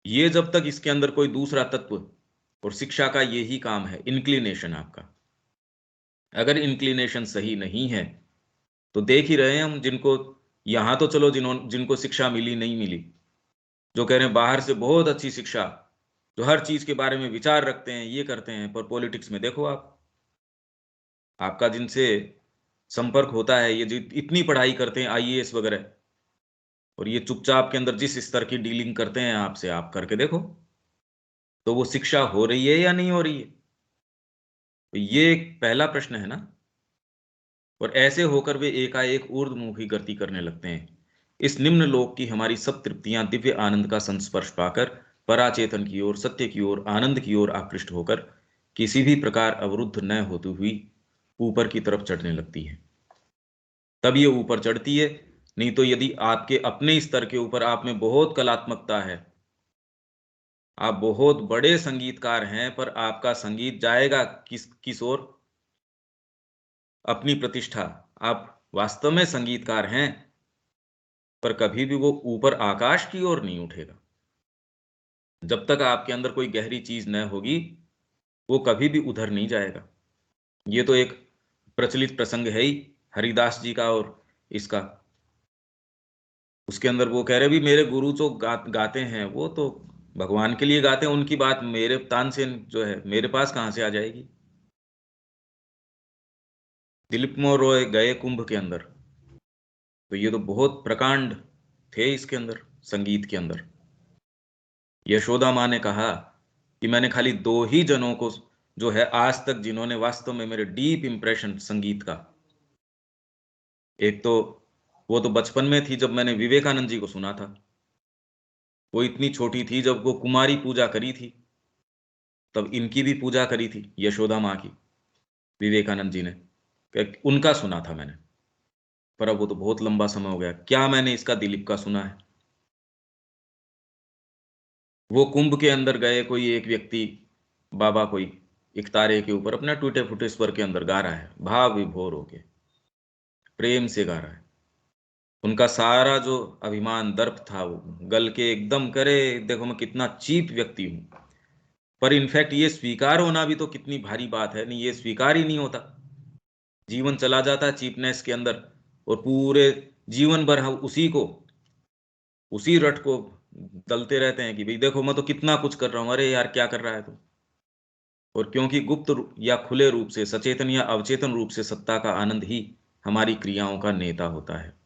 Speaker 1: ये जब तक इसके अंदर कोई दूसरा तत्व, और शिक्षा का यही काम है, इंक्लिनेशन आपका, अगर इंक्लिनेशन सही नहीं है तो देख ही रहे हैं हम, जिनको यहां तो चलो जिनको शिक्षा मिली नहीं मिली, जो कह रहे हैं बाहर से बहुत अच्छी शिक्षा, जो हर चीज के बारे में विचार रखते हैं, ये करते हैं, पर पॉलिटिक्स में देखो आप, आपका जिनसे संपर्क होता है, ये जो इतनी पढ़ाई करते हैं आईएएस वगैरह, और ये चुपचाप के अंदर जिस स्तर की डीलिंग करते हैं आपसे, आप करके देखो, तो वो शिक्षा हो रही है या नहीं हो रही है? तो ये एक पहला प्रश्न है ना। और ऐसे होकर वे एकाएक ऊर्ध्वमुखी गति करने लगते हैं। इस निम्न लोक की हमारी सब तृप्तियां दिव्य आनंद का संस्पर्श पाकर पराचेतन की ओर, सत्य की ओर, आनंद की ओर आकृष्ट होकर किसी भी प्रकार अवरुद्ध न होती हुई ऊपर की तरफ चढ़ने लगती है। तब ये ऊपर चढ़ती है। नहीं तो यदि आपके अपने स्तर के ऊपर आप में बहुत कलात्मकता है, आप बहुत बड़े संगीतकार हैं, पर आपका संगीत जाएगा किस किस ओर? अपनी प्रतिष्ठा। आप वास्तव में संगीतकार हैं, पर कभी भी वो ऊपर आकाश की ओर नहीं उठेगा। जब तक आपके अंदर कोई गहरी चीज न होगी, वो कभी भी उधर नहीं जाएगा। ये तो एक प्रचलित प्रसंग है ही, हरिदास जी का और इसका। उसके अंदर वो कह रहे भी मेरे गुरु जो गाते हैं, वो तो भगवान के लिए गाते हैं, उनकी बात मेरे तानसेन जो है मेरे पास कहां से आ जाएगी? दिलीप मोह रॉय गए कुंभ के अंदर, तो ये तो बहुत प्रकांड थे इसके अंदर, संगीत के अंदर। यशोदा माँ ने कहा कि मैंने खाली दो ही जनों को जो है आज तक, जिन्होंने वास्तव में मेरे डीप इंप्रेशन संगीत का, एक तो वो तो बचपन में थी जब मैंने विवेकानंद जी को सुना था। वो इतनी छोटी थी जब वो कुमारी पूजा करी थी, तब इनकी भी पूजा करी थी यशोदा माँ की, विवेकानंद जी ने। उनका सुना था मैंने, पर अब वो तो बहुत लंबा समय हो गया, क्या मैंने इसका दिलीप का सुना है? वो कुंभ के अंदर गए, कोई एक व्यक्ति, बाबा कोई, एक तारे के ऊपर अपना टूटे फूटे स्वर के अंदर गा रहा है, भाव विभोर होके प्रेम से गा रहा है। उनका सारा जो अभिमान दर्प था वो गल के एकदम, करे देखो मैं कितना चीप व्यक्ति हूं। पर इनफैक्ट ये स्वीकार होना भी तो कितनी भारी बात है, नहीं ये स्वीकार ही नहीं होता। जीवन चला जाता है चीपनेस के अंदर, और पूरे जीवन भर हम उसी रट को दलते रहते हैं कि भाई देखो मैं तो कितना कुछ कर रहा हूं, अरे यार क्या कर रहा है तू? और क्योंकि या खुले रूप से, सचेतन या अवचेतन रूप से सत्ता का आनंद ही हमारी क्रियाओं का नेता होता है।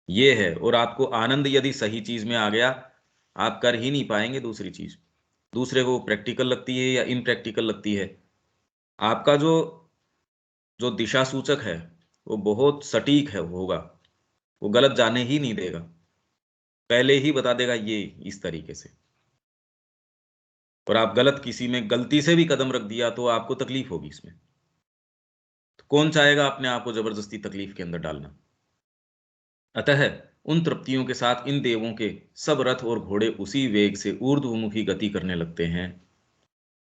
Speaker 1: ये है। और आपको आनंद यदि सही चीज में आ गया, आप कर ही नहीं पाएंगे दूसरी चीज। दूसरे को प्रैक्टिकल लगती है या इनप्रैक्टिकल लगती है, आपका जो दिशा सूचक है वो बहुत सटीक है होगा, वो गलत जाने ही नहीं देगा, पहले ही बता देगा ये इस तरीके से। और आप गलत किसी में गलती से भी कदम रख दिया तो आपको तकलीफ होगी इसमें। तो कौन चाहेगा अपने आप को जबरदस्ती तकलीफ के अंदर डालना? अतः उन तृप्तियों के साथ इन देवों के सब रथ और घोड़े उसी वेग से ऊर्ध्वमुखी गति करने लगते हैं।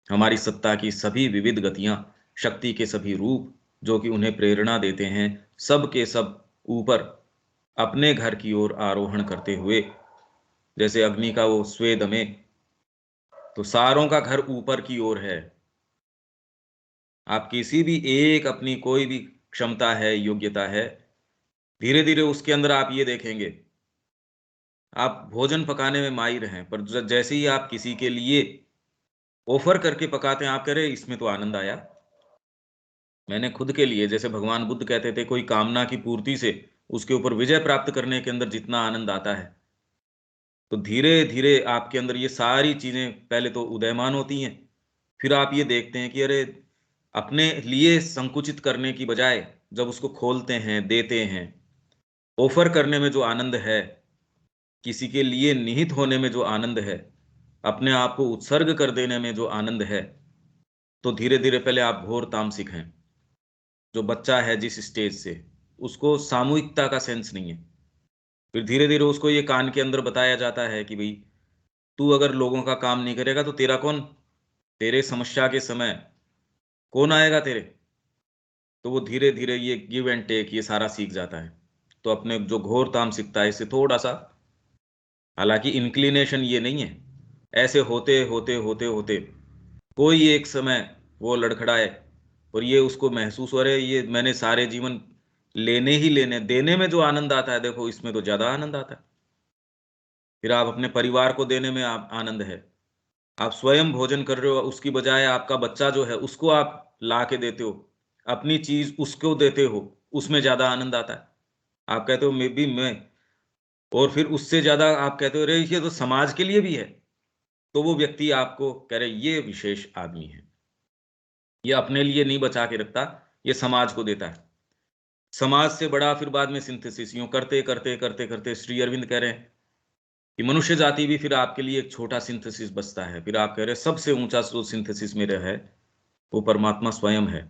Speaker 1: हमारी सत्ता की सभी विविध गतियां, शक्ति के सभी रूप जो कि उन्हें प्रेरणा देते हैं, सब के सब ऊपर अपने घर की ओर आरोहण करते हुए, जैसे अग्नि का वो स्वेद में, तो सारों का घर ऊपर की ओर है। आप किसी भी एक अपनी कोई भी क्षमता है, योग्यता है, धीरे धीरे उसके अंदर आप ये देखेंगे, आप भोजन पकाने में माहिर हैं, पर जैसे ही आप किसी के लिए ऑफर करके पकाते हैं, आप कह रहे इसमें तो आनंद आया। मैंने खुद के लिए, जैसे भगवान बुद्ध कहते थे, कोई कामना की पूर्ति से उसके ऊपर विजय प्राप्त करने के अंदर जितना आनंद आता है, तो धीरे धीरे आपके अंदर ये सारी चीजें पहले तो उदयमान होती हैं। फिर आप ये देखते हैं कि अरे, अपने लिए संकुचित करने की बजाय जब उसको खोलते हैं, देते हैं, ऑफर करने में जो आनंद है, किसी के लिए निहित होने में जो आनंद है, अपने आप को उत्सर्ग कर देने में जो आनंद है, तो धीरे धीरे, पहले आप घोर तामसिक हैं। जो बच्चा है जिस स्टेज से, उसको सामूहिकता का सेंस नहीं है। फिर धीरे धीरे उसको ये कान के अंदर बताया जाता है कि भाई तू अगर लोगों का काम नहीं करेगा तो तेरा कौन, तेरे समस्या के समय कौन आएगा तेरे? तो वो धीरे धीरे ये गिव एंड टेक ये सारा सीख जाता है। तो अपने जो घोर तामसिकता है इससे थोड़ा सा, हालांकि इंक्लिनेशन ये नहीं है, ऐसे होते होते होते होते कोई एक समय वो लड़खड़ाए, और ये उसको महसूस हो रहा है, ये मैंने सारे जीवन लेने ही लेने, देने में जो आनंद आता है, देखो इसमें तो ज्यादा आनंद आता है। फिर आप अपने परिवार को देने में आप आनंद है। आप स्वयं भोजन कर रहे हो, उसकी बजाय आपका बच्चा जो है उसको आप ला के देते हो, अपनी चीज उसको देते हो, उसमें ज्यादा आनंद आता है। आप कहते हो मैं भी मैं, और फिर उससे ज्यादा आप कहते हो अरे ये तो समाज के लिए भी है। तो वो व्यक्ति आपको कह रहे ये विशेष आदमी है, ये अपने लिए नहीं बचा के रखता, ये समाज को देता है। समाज से बड़ा फिर बाद में सिंथेसिस, यूं करते करते करते करते श्री अरविंद कह रहे हैं कि मनुष्य जाति भी फिर आपके लिए एक छोटा सिंथेसिस बचता है। फिर आप कह रहे हैं सबसे ऊंचा जो सिंथेसिस मेरा है वो परमात्मा स्वयं है।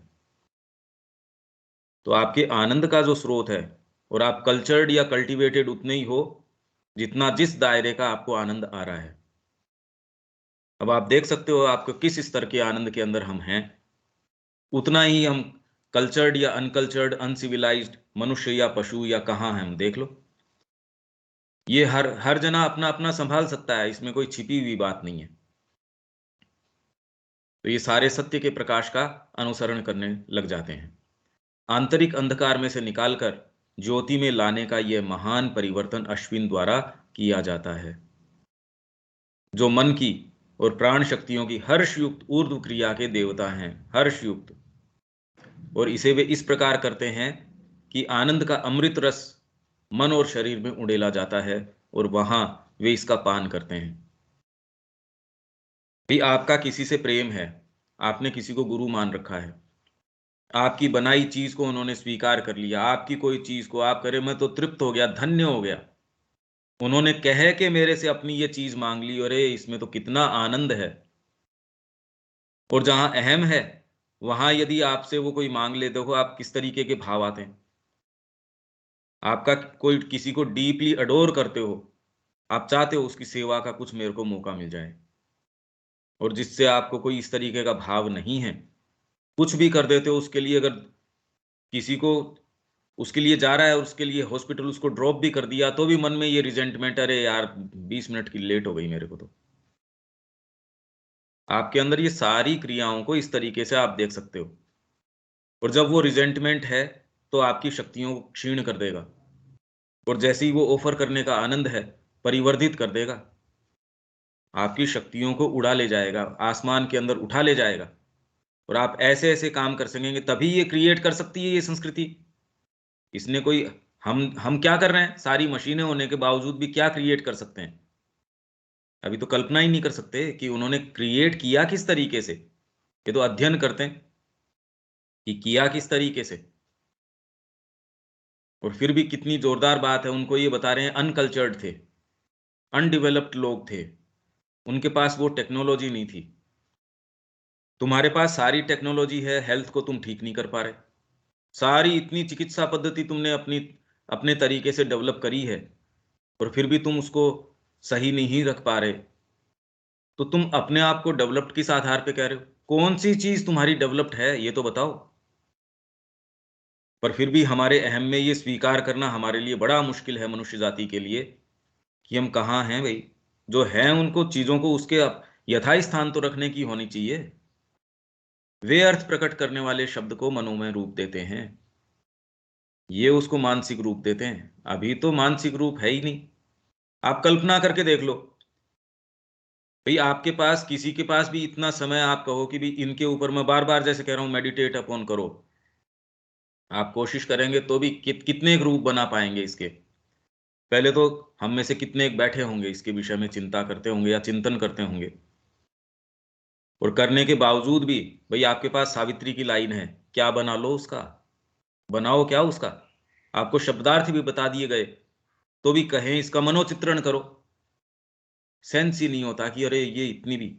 Speaker 1: तो आपके आनंद का जो स्रोत है, और आप कल्चर्ड या कल्टीवेटेड उतने ही हो जितना जिस दायरे का आपको आनंद आ रहा है। अब आप देख सकते हो आपको किस स्तर के आनंद के अंदर हम हैं, उतना ही हम कल्चर्ड या अनकल्चर्ड, अनसिविलाइज्ड मनुष्य या पशु या कहाँ हैं हम देख लो। ये हर हर जना अपना अपना संभाल सकता है, इसमें कोई छिपी हुई बात नहीं है। तो ये सारे सत्य के प्रकाश का अनुसरण करने लग जाते हैं। आंतरिक अंधकार में से निकालकर ज्योति में लाने का यह महान परिवर्तन अश्विन द्वारा किया जाता है, जो मन की और प्राण शक्तियों की हर्षयुक्त ऊर्ध्व क्रिया के देवता हैं। हर्षयुक्त, और इसे वे इस प्रकार करते हैं कि आनंद का अमृत रस मन और शरीर में उड़ेला जाता है, और वहां वे इसका पान करते हैं। भी आपका किसी से प्रेम है, आपने किसी को गुरु मान रखा है, आपकी बनाई चीज को उन्होंने स्वीकार कर लिया, आपकी कोई चीज को आप करे मैं तो तृप्त हो गया, धन्य हो गया, उन्होंने कह के मेरे से अपनी ये चीज मांग ली, अरे इसमें तो कितना आनंद है। और जहां अहम है वहां यदि आपसे वो कोई मांग ले, देखो आप किस तरीके के भाव आते हैं। आपका कोई किसी को डीपली अडोर करते हो, आप चाहते हो उसकी सेवा का कुछ मेरे को मौका मिल जाए, और जिससे आपको कोई इस तरीके का भाव नहीं है, कुछ भी कर देते हो उसके लिए। अगर किसी को उसके लिए जा रहा है और उसके लिए हॉस्पिटल उसको ड्रॉप भी कर दिया, तो भी मन में ये रिजेंटमेंट, अरे यार 20 मिनट की लेट हो गई मेरे को। तो आपके अंदर ये सारी क्रियाओं को इस तरीके से आप देख सकते हो। और जब वो रिजेंटमेंट है तो आपकी शक्तियों को क्षीण कर देगा, और जैसे ही वो ऑफर करने का आनंद है परिवर्धित कर देगा, आपकी शक्तियों को उड़ा ले जाएगा, आसमान के अंदर उठा ले जाएगा, और आप ऐसे ऐसे काम कर सकेंगे। तभी ये क्रिएट कर सकती है ये संस्कृति। इसने कोई, हम क्या कर रहे हैं, सारी मशीनें होने के बावजूद भी क्या क्रिएट कर सकते हैं? अभी तो कल्पना ही नहीं कर सकते कि उन्होंने क्रिएट किया किस तरीके से। ये तो अध्ययन करते हैं कि किया किस तरीके से। और फिर भी कितनी जोरदार बात है, उनको ये बता रहे हैं अनकल्चर्ड थे, अनडिवेलप्ड लोग थे, उनके पास वो टेक्नोलॉजी नहीं थी। तुम्हारे पास सारी टेक्नोलॉजी है, हेल्थ को तुम ठीक नहीं कर पा रहे। सारी इतनी चिकित्सा पद्धति तुमने अपनी अपने तरीके से डेवलप करी है, और फिर भी तुम उसको सही नहीं रख पा रहे। तो तुम अपने आप को डेवलप्ड किस आधार पे कह रहे हो? कौन सी चीज तुम्हारी डेवलप्ड है ये तो बताओ। पर फिर भी हमारे अहम में ये स्वीकार करना हमारे लिए बड़ा मुश्किल है, मनुष्य जाति के लिए, कि हम कहाँ हैं भाई। जो हैं उनको चीजों को उसके यथास्थान स्थान तो रखने की होनी चाहिए। वे अर्थ प्रकट करने वाले शब्द को मनोमय रूप देते हैं, ये उसको मानसिक रूप देते हैं। अभी तो मानसिक रूप है ही नहीं। आप कल्पना करके देख लो भाई, आपके पास किसी के पास भी इतना समय आप कहो कि भी इनके ऊपर मैं बार बार जैसे कह रहा हूं मेडिटेट अपॉन करो, आप कोशिश करेंगे तो भी कितने एक रूप बना पाएंगे इसके? पहले तो हम में से कितने एक बैठे होंगे इसके विषय में चिंता करते होंगे या चिंतन करते होंगे। और करने के बावजूद भी भाई आपके पास सावित्री की लाइन है, क्या बना लो उसका, बनाओ क्या उसका। आपको शब्दार्थ भी बता दिए गए, तो भी कहें इसका मनोचित्रण करो, सेंस ही नहीं होता कि अरे ये इतनी भी।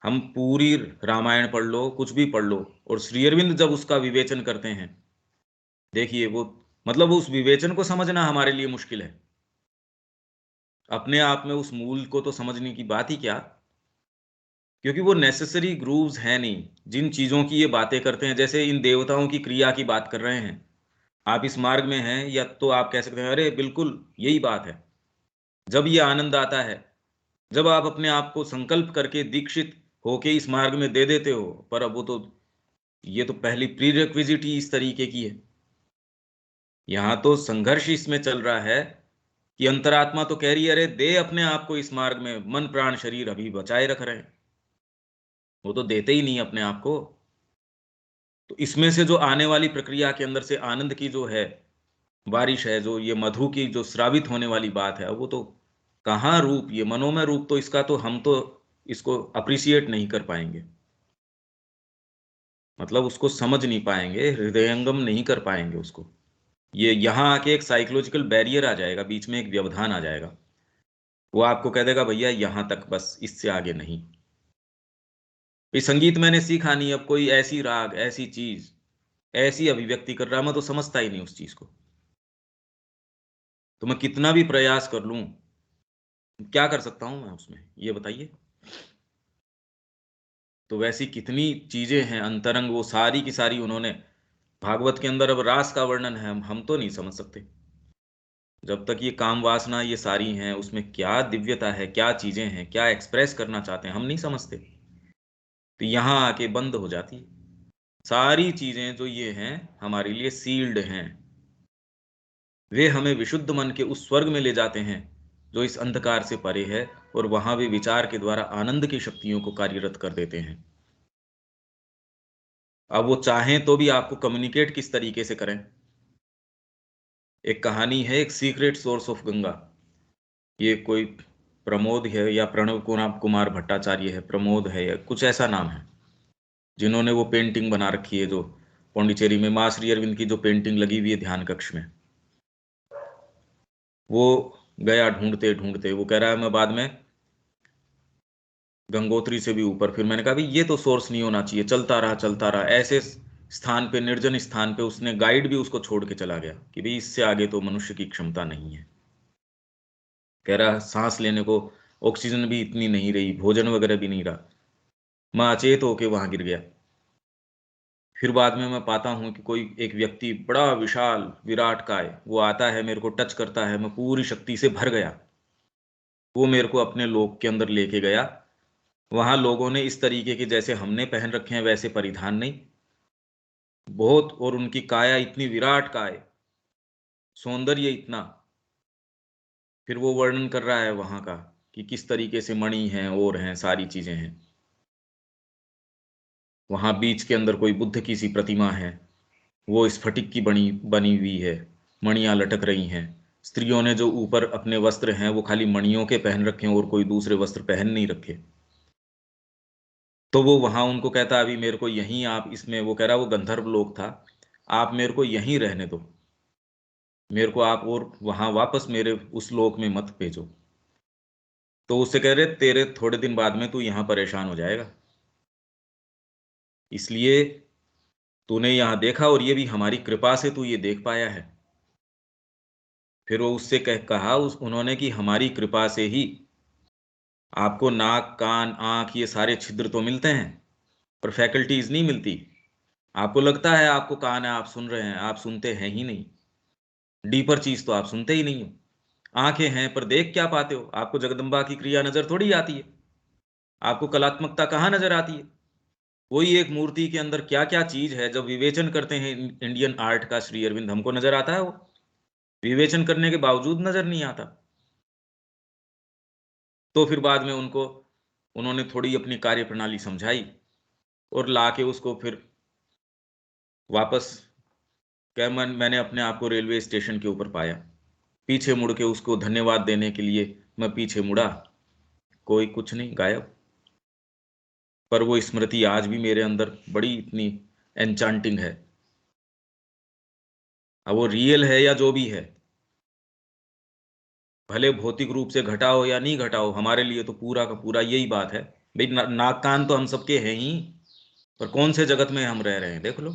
Speaker 1: हम पूरी रामायण पढ़ लो, कुछ भी पढ़ लो, और श्री अरविंद जब उसका विवेचन करते हैं, देखिए वो, मतलब उस विवेचन को समझना हमारे लिए मुश्किल है। अपने आप में उस मूल को तो समझने की बात ही क्या, क्योंकि वो नेसेसरी ग्रूव्स हैं नहीं। जिन चीजों की ये बातें करते हैं, जैसे इन देवताओं की क्रिया की बात कर रहे हैं, आप इस मार्ग में हैं, या तो आप कह सकते हैं अरे बिल्कुल यही बात है। जब ये आनंद आता है, जब आप अपने आप को संकल्प करके दीक्षित होके इस मार्ग में दे देते हो, पर अब वो तो, ये तो पहली प्रीरिक्विजिट ही इस तरीके की है। यहाँ तो संघर्ष इसमें चल रहा है कि अंतरात्मा तो कह रही है, अरे दे अपने आप को इस मार्ग में, मन प्राण शरीर अभी बचाए रख रहे हैं, वो तो देते ही नहीं अपने आप को। तो इसमें से जो आने वाली प्रक्रिया के अंदर से आनंद की जो है बारिश है, जो ये मधु की जो स्रावित होने वाली बात है, वो तो कहाँ रूप, ये मनोमय रूप तो इसका तो हम तो इसको अप्रिशिएट नहीं कर पाएंगे, मतलब उसको समझ नहीं पाएंगे, हृदयंगम नहीं कर पाएंगे उसको। ये यहाँ आके एक साइकोलॉजिकल बैरियर आ जाएगा, बीच में एक व्यवधान आ जाएगा, वो आपको कह देगा भैया यहाँ तक बस, इससे आगे नहीं। ये संगीत मैंने सीखा नहीं, अब कोई ऐसी राग, ऐसी चीज, ऐसी अभिव्यक्ति कर रहा, मैं तो समझता ही नहीं उस चीज को, तो मैं कितना भी प्रयास कर लूं, क्या कर सकता हूं मैं उसमें, ये बताइए। तो वैसी कितनी चीजें हैं अंतरंग, वो सारी की सारी उन्होंने भागवत के अंदर, अब रास का वर्णन है, हम तो नहीं समझ सकते जब तक ये काम वासना ये सारी हैं, उसमें क्या दिव्यता है, क्या चीजें हैं, क्या एक्सप्रेस करना चाहते हैं, हम नहीं समझते। तो यहाँ आके बंद हो जाती है सारी चीजें, जो ये हैं हमारे लिए सील्ड हैं, वे हमें विशुद्ध मन के उस स्वर्ग में ले जाते हैं जो इस अंधकार से परे है, और वहां वे विचार के द्वारा आनंद की शक्तियों को कार्यरत कर देते हैं। अब वो चाहें तो भी आपको कम्युनिकेट किस तरीके से करें। एक कहानी है, एक सीक्रेट सोर्स ऑफ गंगा, ये कोई प्रमोद है या प्रणव कुमार भट्टाचार्य है, प्रमोद है या कुछ ऐसा नाम है, जिन्होंने वो पेंटिंग बना रखी है, जो पौंडीचेरी में माँ श्री अरविंद की जो पेंटिंग लगी हुई है ध्यान कक्ष में। वो गया ढूंढते ढूंढते, वो कह रहा है मैं बाद में गंगोत्री से भी ऊपर, फिर मैंने कहा भाई ये तो सोर्स नहीं होना चाहिए, चलता रहा चलता रहा, ऐसे स्थान पे, निर्जन स्थान पे, उसने गाइड भी उसको छोड़ के चला गया कि भाई इससे आगे तो मनुष्य की क्षमता नहीं है। कह रहा सांस लेने को ऑक्सीजन भी इतनी नहीं रही, भोजन वगैरह भी नहीं रहा, मैं अचेत होके वहां गिर गया। फिर बाद में मैं पाता हूँ कि कोई एक व्यक्ति बड़ा विशाल विराट काय, वो आता है, मेरे को टच करता है, मैं पूरी शक्ति से भर गया, वो मेरे को अपने लोक के अंदर लेके गया। वहां लोगों ने इस तरीके के जैसे हमने पहन रखे हैं वैसे परिधान नहीं, बहुत, और उनकी काया इतनी विराट काय, सौंदर्य इतना। फिर वो वर्णन कर रहा है वहां का कि किस तरीके से मणि हैं और हैं, सारी चीजें हैं। वहां बीच के अंदर कोई बुद्ध की सी प्रतिमा है, वो स्फटिक की बनी बनी हुई है, मणियां लटक रही हैं। स्त्रियों ने जो ऊपर अपने वस्त्र हैं वो खाली मणियों के पहन रखे हैं, और कोई दूसरे वस्त्र पहन नहीं रखे। तो वो वहां उनको कहता अभी मेरे को यहीं आप इसमें, वो कह रहा वो गंधर्व लोक था, आप मेरे को यहीं रहने दो, मेरे को आप और वहां वापस मेरे उस लोक में मत भेजो। तो उससे कह रहे तेरे थोड़े दिन बाद में तू यहां परेशान हो जाएगा, इसलिए तूने यहां देखा, और ये भी हमारी कृपा से तू ये देख पाया है। फिर वो उससे कहा उन्होंने कि हमारी कृपा से ही आपको नाक कान आंख ये सारे छिद्र तो मिलते हैं, पर फैकल्टीज नहीं मिलती। आपको लगता है आपको कान है, आप सुन रहे हैं, आप सुनते हैं ही नहीं, डीपर चीज तो आप सुनते ही नहीं हो। आंखें हैं पर देख क्या पाते हो, आपको जगदम्बा की क्रिया नजर थोड़ी आती है, आपको कलात्मकता कहाँ नजर आती है। वही एक मूर्ति के अंदर क्या क्या चीज है, जब विवेचन करते हैं इंडियन आर्ट का श्री अरविंद, हमको नजर आता है वो, विवेचन करने के बावजूद नजर नहीं आता। तो फिर बाद में उनको, उन्होंने थोड़ी अपनी कार्य प्रणाली समझाई, और लाके उसको फिर वापस, क्या मैंने अपने आप को रेलवे स्टेशन के ऊपर पाया, पीछे मुड़ के उसको धन्यवाद देने के लिए मैं पीछे मुड़ा, कोई कुछ नहीं, गायब। पर वो स्मृति आज भी मेरे अंदर बड़ी इतनी एन्चांटिंग है। अब वो रियल है या जो भी है, भले भौतिक रूप से घटा हो या नहीं घटा हो, हमारे लिए तो पूरा का पूरा यही बात है भाई, नाक कान तो हम सबके हैं ही, पर कौन से जगत में हम रह रहे हैं देख लो।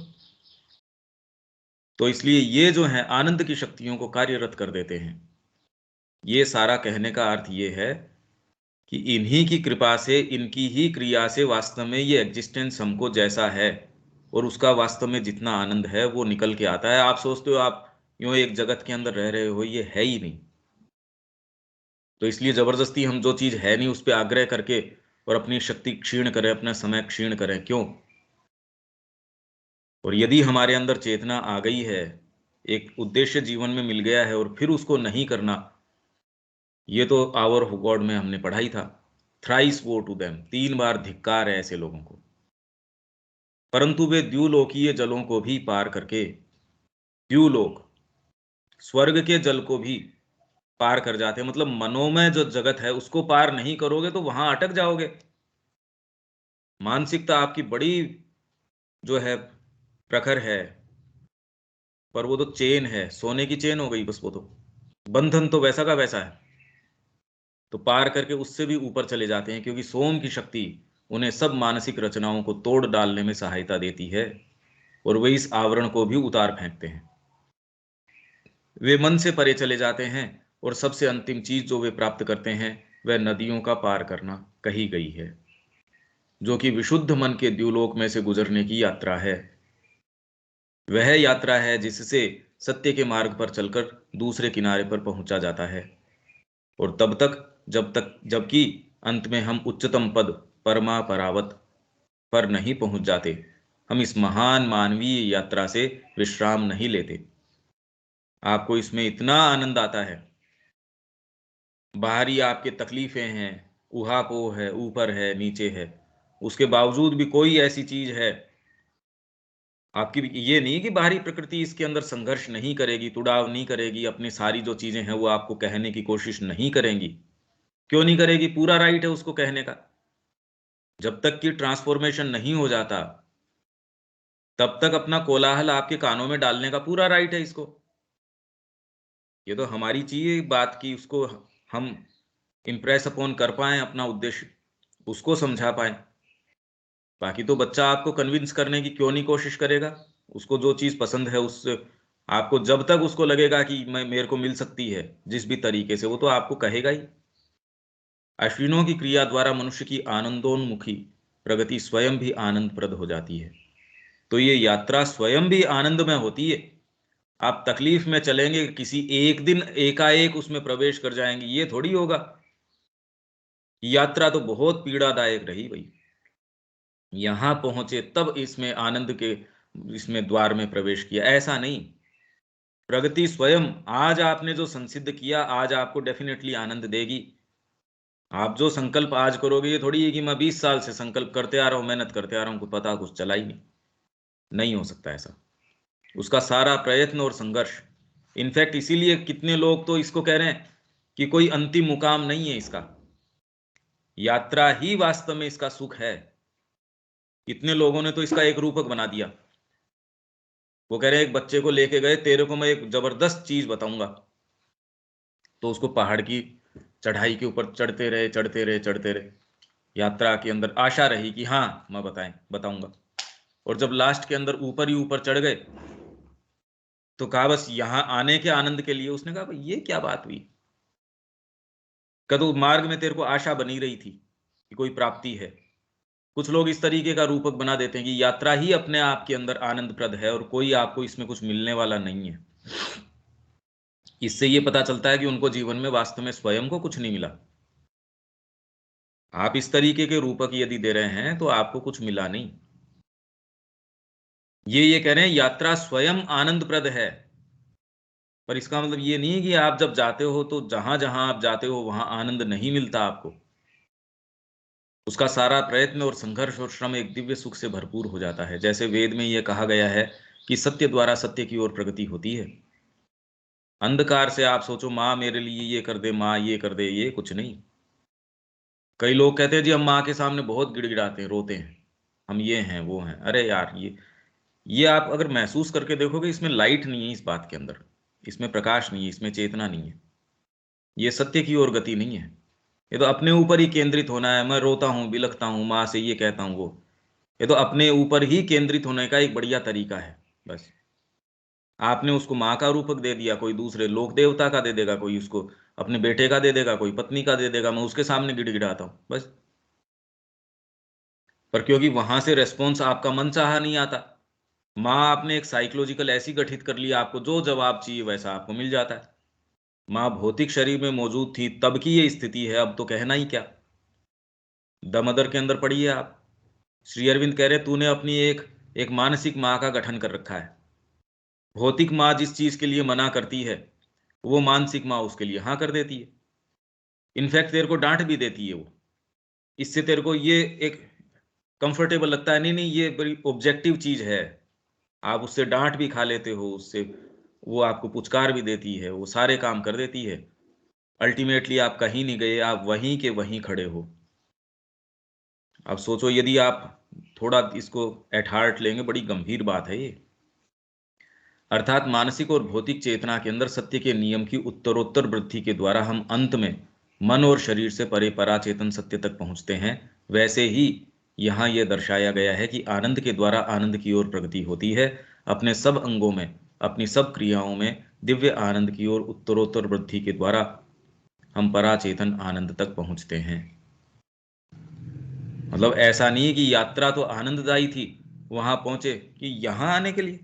Speaker 1: तो इसलिए ये जो है आनंद की शक्तियों को कार्यरत कर देते हैं। ये सारा कहने का अर्थ ये है कि इन्हीं की कृपा से, इनकी ही क्रिया से वास्तव में ये एग्जिस्टेंस हमको जैसा है, और उसका वास्तव में जितना आनंद है वो निकल के आता है। आप सोचते हो आप यूं एक जगत के अंदर रह रहे हो, ये है ही नहीं। तो इसलिए जबरदस्ती हम जो चीज है नहीं उस पर आग्रह करके और अपनी शक्ति क्षीण करें, अपना समय क्षीण करें? क्यों? और यदि हमारे अंदर चेतना आ गई है, एक उद्देश्य जीवन में मिल गया है और फिर उसको नहीं करना, ये तो आवर ऑफ गॉड में हमने पढ़ा ही था। थ्राइस वो टू देम, 3 बार धिक्कार है ऐसे लोगों को। परंतु वे द्युलोकीय जलों को भी पार करके, द्युलोक स्वर्ग के जल को भी पार कर जाते हैं। मतलब मनोमय जो जगत है उसको पार नहीं करोगे तो वहां अटक जाओगे। मानसिकता आपकी बड़ी जो है प्रखर है, पर वो तो चेन है, सोने की चेन हो गई बस, वो तो बंधन तो वैसा का वैसा है। तो पार करके उससे भी ऊपर चले जाते हैं, क्योंकि सोम की शक्ति उन्हें सब मानसिक रचनाओं को तोड़ डालने में सहायता देती है और वे इस आवरण को भी उतार फेंकते हैं। वे मन से परे चले जाते हैं और सबसे अंतिम चीज जो वे प्राप्त करते हैं वह नदियों का पार करना कही गई है, जो कि विशुद्ध मन के द्युलोक में से गुजरने की यात्रा है। वह यात्रा है जिससे सत्य के मार्ग पर चलकर दूसरे किनारे पर पहुंचा जाता है। और तब तक जबकि अंत में हम उच्चतम पद परमा परावत पर नहीं पहुंच जाते, हम इस महान मानवीय यात्रा से विश्राम नहीं लेते। आपको इसमें इतना आनंद आता है, बाहरी आपके तकलीफें हैं, ऊहापोह है, ऊपर है, नीचे है, उसके बावजूद भी कोई ऐसी चीज है आपकी, ये नहीं कि बाहरी प्रकृति इसके अंदर संघर्ष नहीं करेगी, तुड़ाव नहीं करेगी, अपनी सारी जो चीजें हैं वो आपको कहने की कोशिश नहीं करेंगी। क्यों नहीं करेगी? पूरा राइट है उसको कहने का। जब तक कि ट्रांसफॉर्मेशन नहीं हो जाता तब तक अपना कोलाहल आपके कानों में डालने का पूरा राइट है इसको। ये तो हमारी चाहिए बात की उसको हम इम्प्रेस अपॉन कर पाए, अपना उद्देश्य उसको समझा पाए। बाकी तो बच्चा आपको कन्विंस करने की क्यों नहीं कोशिश करेगा? उसको जो चीज पसंद है उससे आपको, जब तक उसको लगेगा कि मैं मेरे को मिल सकती है जिस भी तरीके से, वो तो आपको कहेगा ही। अश्विनों की क्रिया द्वारा मनुष्य की आनंदोन्मुखी प्रगति स्वयं भी आनंदप्रद हो जाती है। तो ये यात्रा स्वयं भी आनंदमय होती है। आप तकलीफ में चलेंगे, किसी एक दिन एकाएक उसमें प्रवेश कर जाएंगे, ये थोड़ी होगा। यात्रा तो बहुत पीड़ादायक रही भाई, यहां पहुंचे तब इसमें आनंद के इसमें द्वार में प्रवेश किया, ऐसा नहीं। प्रगति स्वयं आज आपने जो संसिद्ध किया, आज आपको डेफिनेटली आनंद देगी। आप जो संकल्प आज करोगे, ये थोड़ी है कि मैं 20 साल से संकल्प करते आ रहा हूं, मेहनत करते आ रहा हूं, कुछ पता कुछ चला ही नहीं। नहीं हो सकता ऐसा। उसका सारा प्रयत्न और संघर्ष, इनफैक्ट इसीलिए कितने लोग तो इसको कह रहे हैं कि कोई अंतिम मुकाम नहीं है इसका, यात्रा ही वास्तव में इसका सुख है। कितने लोगों ने तो इसका एक रूपक बना दिया। वो कह रहे हैं एक बच्चे को लेके गए, तेरे को मैं एक जबरदस्त चीज बताऊंगा, तो उसको पहाड़ की चढ़ाई के ऊपर चढ़ते रहे, चढ़ते रहे, चढ़ते रहे। यात्रा के अंदर आशा रही कि हाँ मैं बताऊंगा। और जब लास्ट के अंदर ऊपर ही ऊपर चढ़ गए तो कहा बस यहां आने के आनंद के लिए, उसने कहा भाई ये क्या बात हुई? कदो मार्ग में तेरे को आशा बनी रही थी कि कोई प्राप्ति है। कुछ लोग इस तरीके का रूपक बना देते हैं कि यात्रा ही अपने आप के अंदर आनंदप्रद है और कोई आपको इसमें कुछ मिलने वाला नहीं है। इससे ये पता चलता है कि उनको जीवन में वास्तव में स्वयं को कुछ नहीं मिला। आप इस तरीके के रूपक यदि दे रहे हैं तो आपको कुछ मिला नहीं। ये कह रहे हैं यात्रा स्वयं आनंदप्रद है, पर इसका मतलब ये नहीं है कि आप जब जाते हो तो जहां जहां आप जाते हो वहां आनंद नहीं मिलता आपको। उसका सारा प्रयत्न और संघर्ष और श्रम एक दिव्य सुख से भरपूर हो जाता है। जैसे वेद में यह कहा गया है कि सत्य द्वारा सत्य की ओर प्रगति होती है। अंधकार से आप सोचो माँ मेरे लिए ये कर दे, माँ ये कर दे, ये कुछ नहीं। कई लोग कहते हैं जी हम माँ के सामने बहुत गिड़गिड़ाते हैं, रोते हैं, हम ये हैं वो हैं। अरे यार, ये आप अगर महसूस करके देखोगे, इसमें लाइट नहीं है, इस बात के अंदर इसमें प्रकाश नहीं है, इसमें चेतना नहीं है, ये सत्य की ओर गति नहीं है। ये तो अपने ऊपर ही केंद्रित होना है। मैं रोता हूँ, बिलखता हूँ, माँ से ये कहता हूँ वो, ये तो अपने ऊपर ही केंद्रित होने का एक बढ़िया तरीका है। बस आपने उसको माँ का रूपक दे दिया, कोई दूसरे लोक देवता का दे देगा, कोई उसको अपने बेटे का दे देगा, कोई पत्नी का दे देगा, मैं उसके सामने गिड़गिड़ाता हूँ बस। पर क्योंकि वहां से रेस्पॉन्स आपका मन चाहा नहीं आता, माँ आपने एक साइकोलॉजिकल ऐसी गठित कर लिया, आपको जो जवाब चाहिए वैसा आपको मिल जाता है। माँ भौतिक शरीर में मौजूद थी तब की ये स्थिति है, अब तो कहना ही क्या। द मदर के अंदर पढ़िए आप, श्री अरविंद कह रहे तूने अपनी एक मानसिक माँ का गठन कर रखा है। भौतिक माँ जिस चीज के लिए मना करती है, वो मानसिक माँ उसके लिए हाँ कर देती है। इनफैक्ट तेरे को डांट भी देती है वो। इससे तेरे को ये एक कंफर्टेबल लगता है, नहीं नहीं ये बड़ी ऑब्जेक्टिव चीज है, आप उससे डांट भी खा लेते हो, उससे वो आपको पुचकार भी देती है, वो सारे काम कर देती है। अल्टीमेटली आप कहीं नहीं गए, आप वहीं के वहीं खड़े हो। अब सोचो, यदि आप थोड़ा इसको एट हार्ट लेंगे, बड़ी गंभीर बात है ये। अर्थात मानसिक और भौतिक चेतना के अंदर सत्य के नियम की उत्तरोत्तर वृद्धि के द्वारा हम अंत में मन और शरीर से परे पराचेतन सत्य तक पहुंचते हैं। वैसे ही यहाँ यह दर्शाया गया है कि आनंद के द्वारा आनंद की ओर प्रगति होती है। अपने सब अंगों में, अपनी सब क्रियाओं में दिव्य आनंद की ओर उत्तरोत्तर वृद्धि के द्वारा हम पराचेतन आनंद तक पहुंचते हैं। मतलब ऐसा नहीं है कि यात्रा तो आनंददायी थी, वहां पहुंचे कि यहां आने के लिए,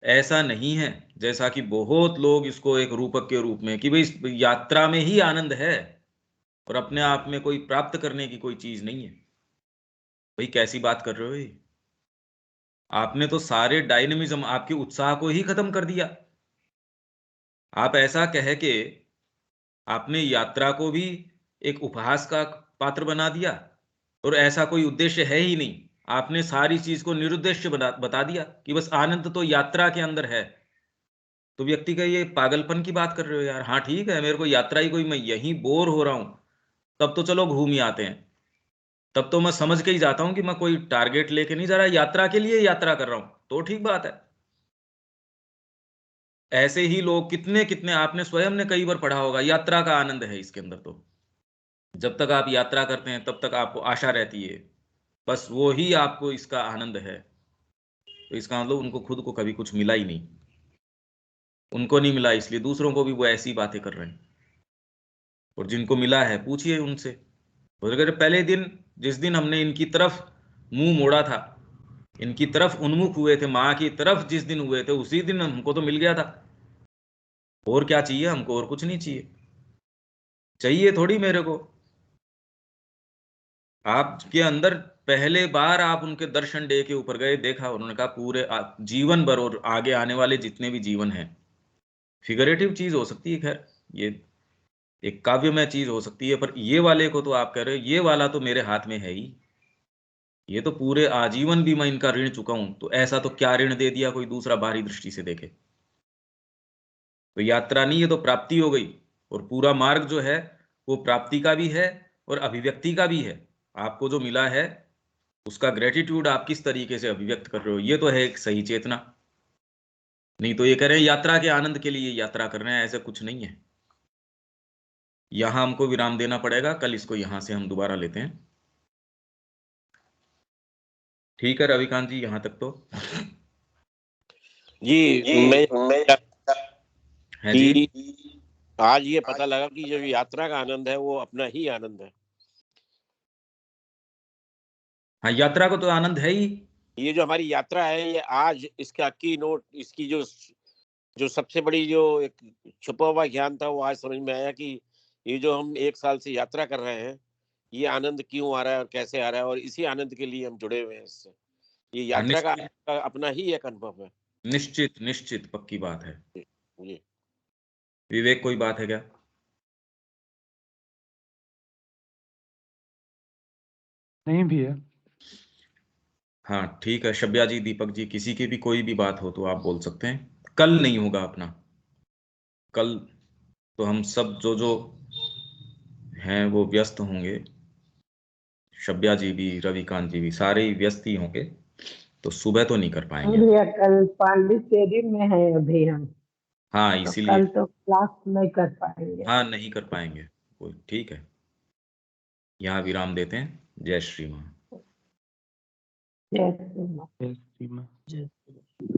Speaker 1: ऐसा नहीं है। जैसा कि बहुत लोग इसको एक रूपक के रूप में कि भाई इस यात्रा में ही आनंद है और अपने आप में कोई प्राप्त करने की कोई चीज नहीं है। भाई कैसी बात कर रहे हो ये? आपने तो सारे डायनेमिज्म, आपके उत्साह को ही खत्म कर दिया। आप ऐसा कह के आपने यात्रा को भी एक उपहास का पात्र बना दिया, और ऐसा कोई उद्देश्य है ही नहीं। आपने सारी चीज को निरुद्देश्य बता दिया कि बस आनंद तो यात्रा के अंदर है। तो व्यक्ति का ये पागलपन की बात कर रहे हो यार। हाँ ठीक है, मेरे को यात्रा ही कोई, मैं यहीं बोर हो रहा हूं, तब तो चलो घूम ही आते हैं। तब तो मैं समझ के ही जाता हूं कि मैं कोई टारगेट लेके नहीं जा रहा, यात्रा के लिए यात्रा कर रहा हूं, तो ठीक बात है। ऐसे ही लोग कितने कितने, आपने स्वयं ने कई बार पढ़ा होगा, यात्रा का आनंद है इसके अंदर। तो जब तक आप यात्रा करते हैं तब तक आपको आशा रहती है, बस वो ही आपको इसका आनंद है। तो इसका मतलब उनको खुद को कभी कुछ मिला ही नहीं, उनको नहीं मिला इसलिए दूसरों को भी वो ऐसी बातें कर रहे हैं। और जिनको मिला है पूछिए उनसे। तो अगर पहले दिन, जिस दिन हमने इनकी तरफ मुंह मोड़ा था, इनकी तरफ उन्मुख हुए थे, माँ की तरफ जिस दिन हुए थे, उसी दिन हमको तो मिल गया था। और क्या चाहिए हमको? और कुछ नहीं चाहिए, चाहिए थोड़ी मेरे को। आपके अंदर पहले बार आप उनके दर्शन डे के ऊपर गए, देखा, उन्होंने कहा पूरे जीवन भर और आगे आने वाले जितने भी जीवन हैं, फिगरेटिव चीज हो सकती है खैर, ये एक काव्यमय चीज हो सकती है, पर ये वाले को तो आप कह रहे हो ये वाला तो मेरे हाथ में है ही, ये तो पूरे आजीवन भी मैं इनका ऋण चुका हूं। तो ऐसा तो क्या ऋण दे दिया कोई दूसरा बाहरी दृष्टि से देखे? तो यात्रा नहीं, ये तो प्राप्ति हो गई। और पूरा मार्ग जो है वो प्राप्ति का भी है और अभिव्यक्ति का भी है। आपको जो मिला है उसका ग्रेटिट्यूड आप किस तरीके से अभिव्यक्त कर रहे हो, ये तो है एक सही चेतना। नहीं तो ये कह रहे हैं यात्रा के आनंद के लिए यात्रा कर रहे हैं, ऐसा कुछ नहीं है। यहां हमको विराम देना पड़ेगा, कल इसको यहां से हम दोबारा लेते हैं। ठीक है रविकांत जी, यहां तक तो
Speaker 2: जी। मैं
Speaker 1: है जी।
Speaker 2: कि आज ये पता लगा कि जो यात्रा का आनंद है वो अपना ही आनंद है।
Speaker 1: हाँ, यात्रा को तो आनंद है ही।
Speaker 2: ये जो हमारी यात्रा है, ये आज इसका की नोट, इसकी जो सबसे बड़ी जो एक छुपा हुआ ज्ञान था, वो आज समझ में आया कि ये जो हम 1 साल से यात्रा कर रहे हैं, ये आनंद क्यों आ रहा है और कैसे आ रहा है, और इसी आनंद के लिए हम जुड़े हुए हैं इससे। ये यात्रा का
Speaker 1: निश्चित
Speaker 2: अपना ही एक अनुभव है।
Speaker 1: निश्चित निश्चित पक्की बात है।
Speaker 2: जी।
Speaker 1: विवेक कोई बात है क्या?
Speaker 3: नहीं भी है।
Speaker 1: हाँ ठीक है, शब्या जी, दीपक जी, किसी की भी कोई भी बात हो तो आप बोल सकते हैं। कल नहीं होगा अपना, कल तो हम सब जो जो हैं वो व्यस्त होंगे। शब्या जी भी, रविकांत जी भी, सारे ही व्यस्त ही होंगे, तो सुबह तो नहीं कर पाएंगे।
Speaker 4: भैया कल पांडिचेरी में है अभी हम,
Speaker 1: हाँ
Speaker 4: तो
Speaker 1: इसीलिए।
Speaker 4: कल तो क्लास नहीं कर पाएंगे।
Speaker 1: हाँ नहीं कर पाएंगे, कोई ठीक है, यहाँ विराम देते हैं। जय श्री माँ।
Speaker 4: जय श्री राम।
Speaker 3: जय श्री माँ।
Speaker 4: जय श्री राम।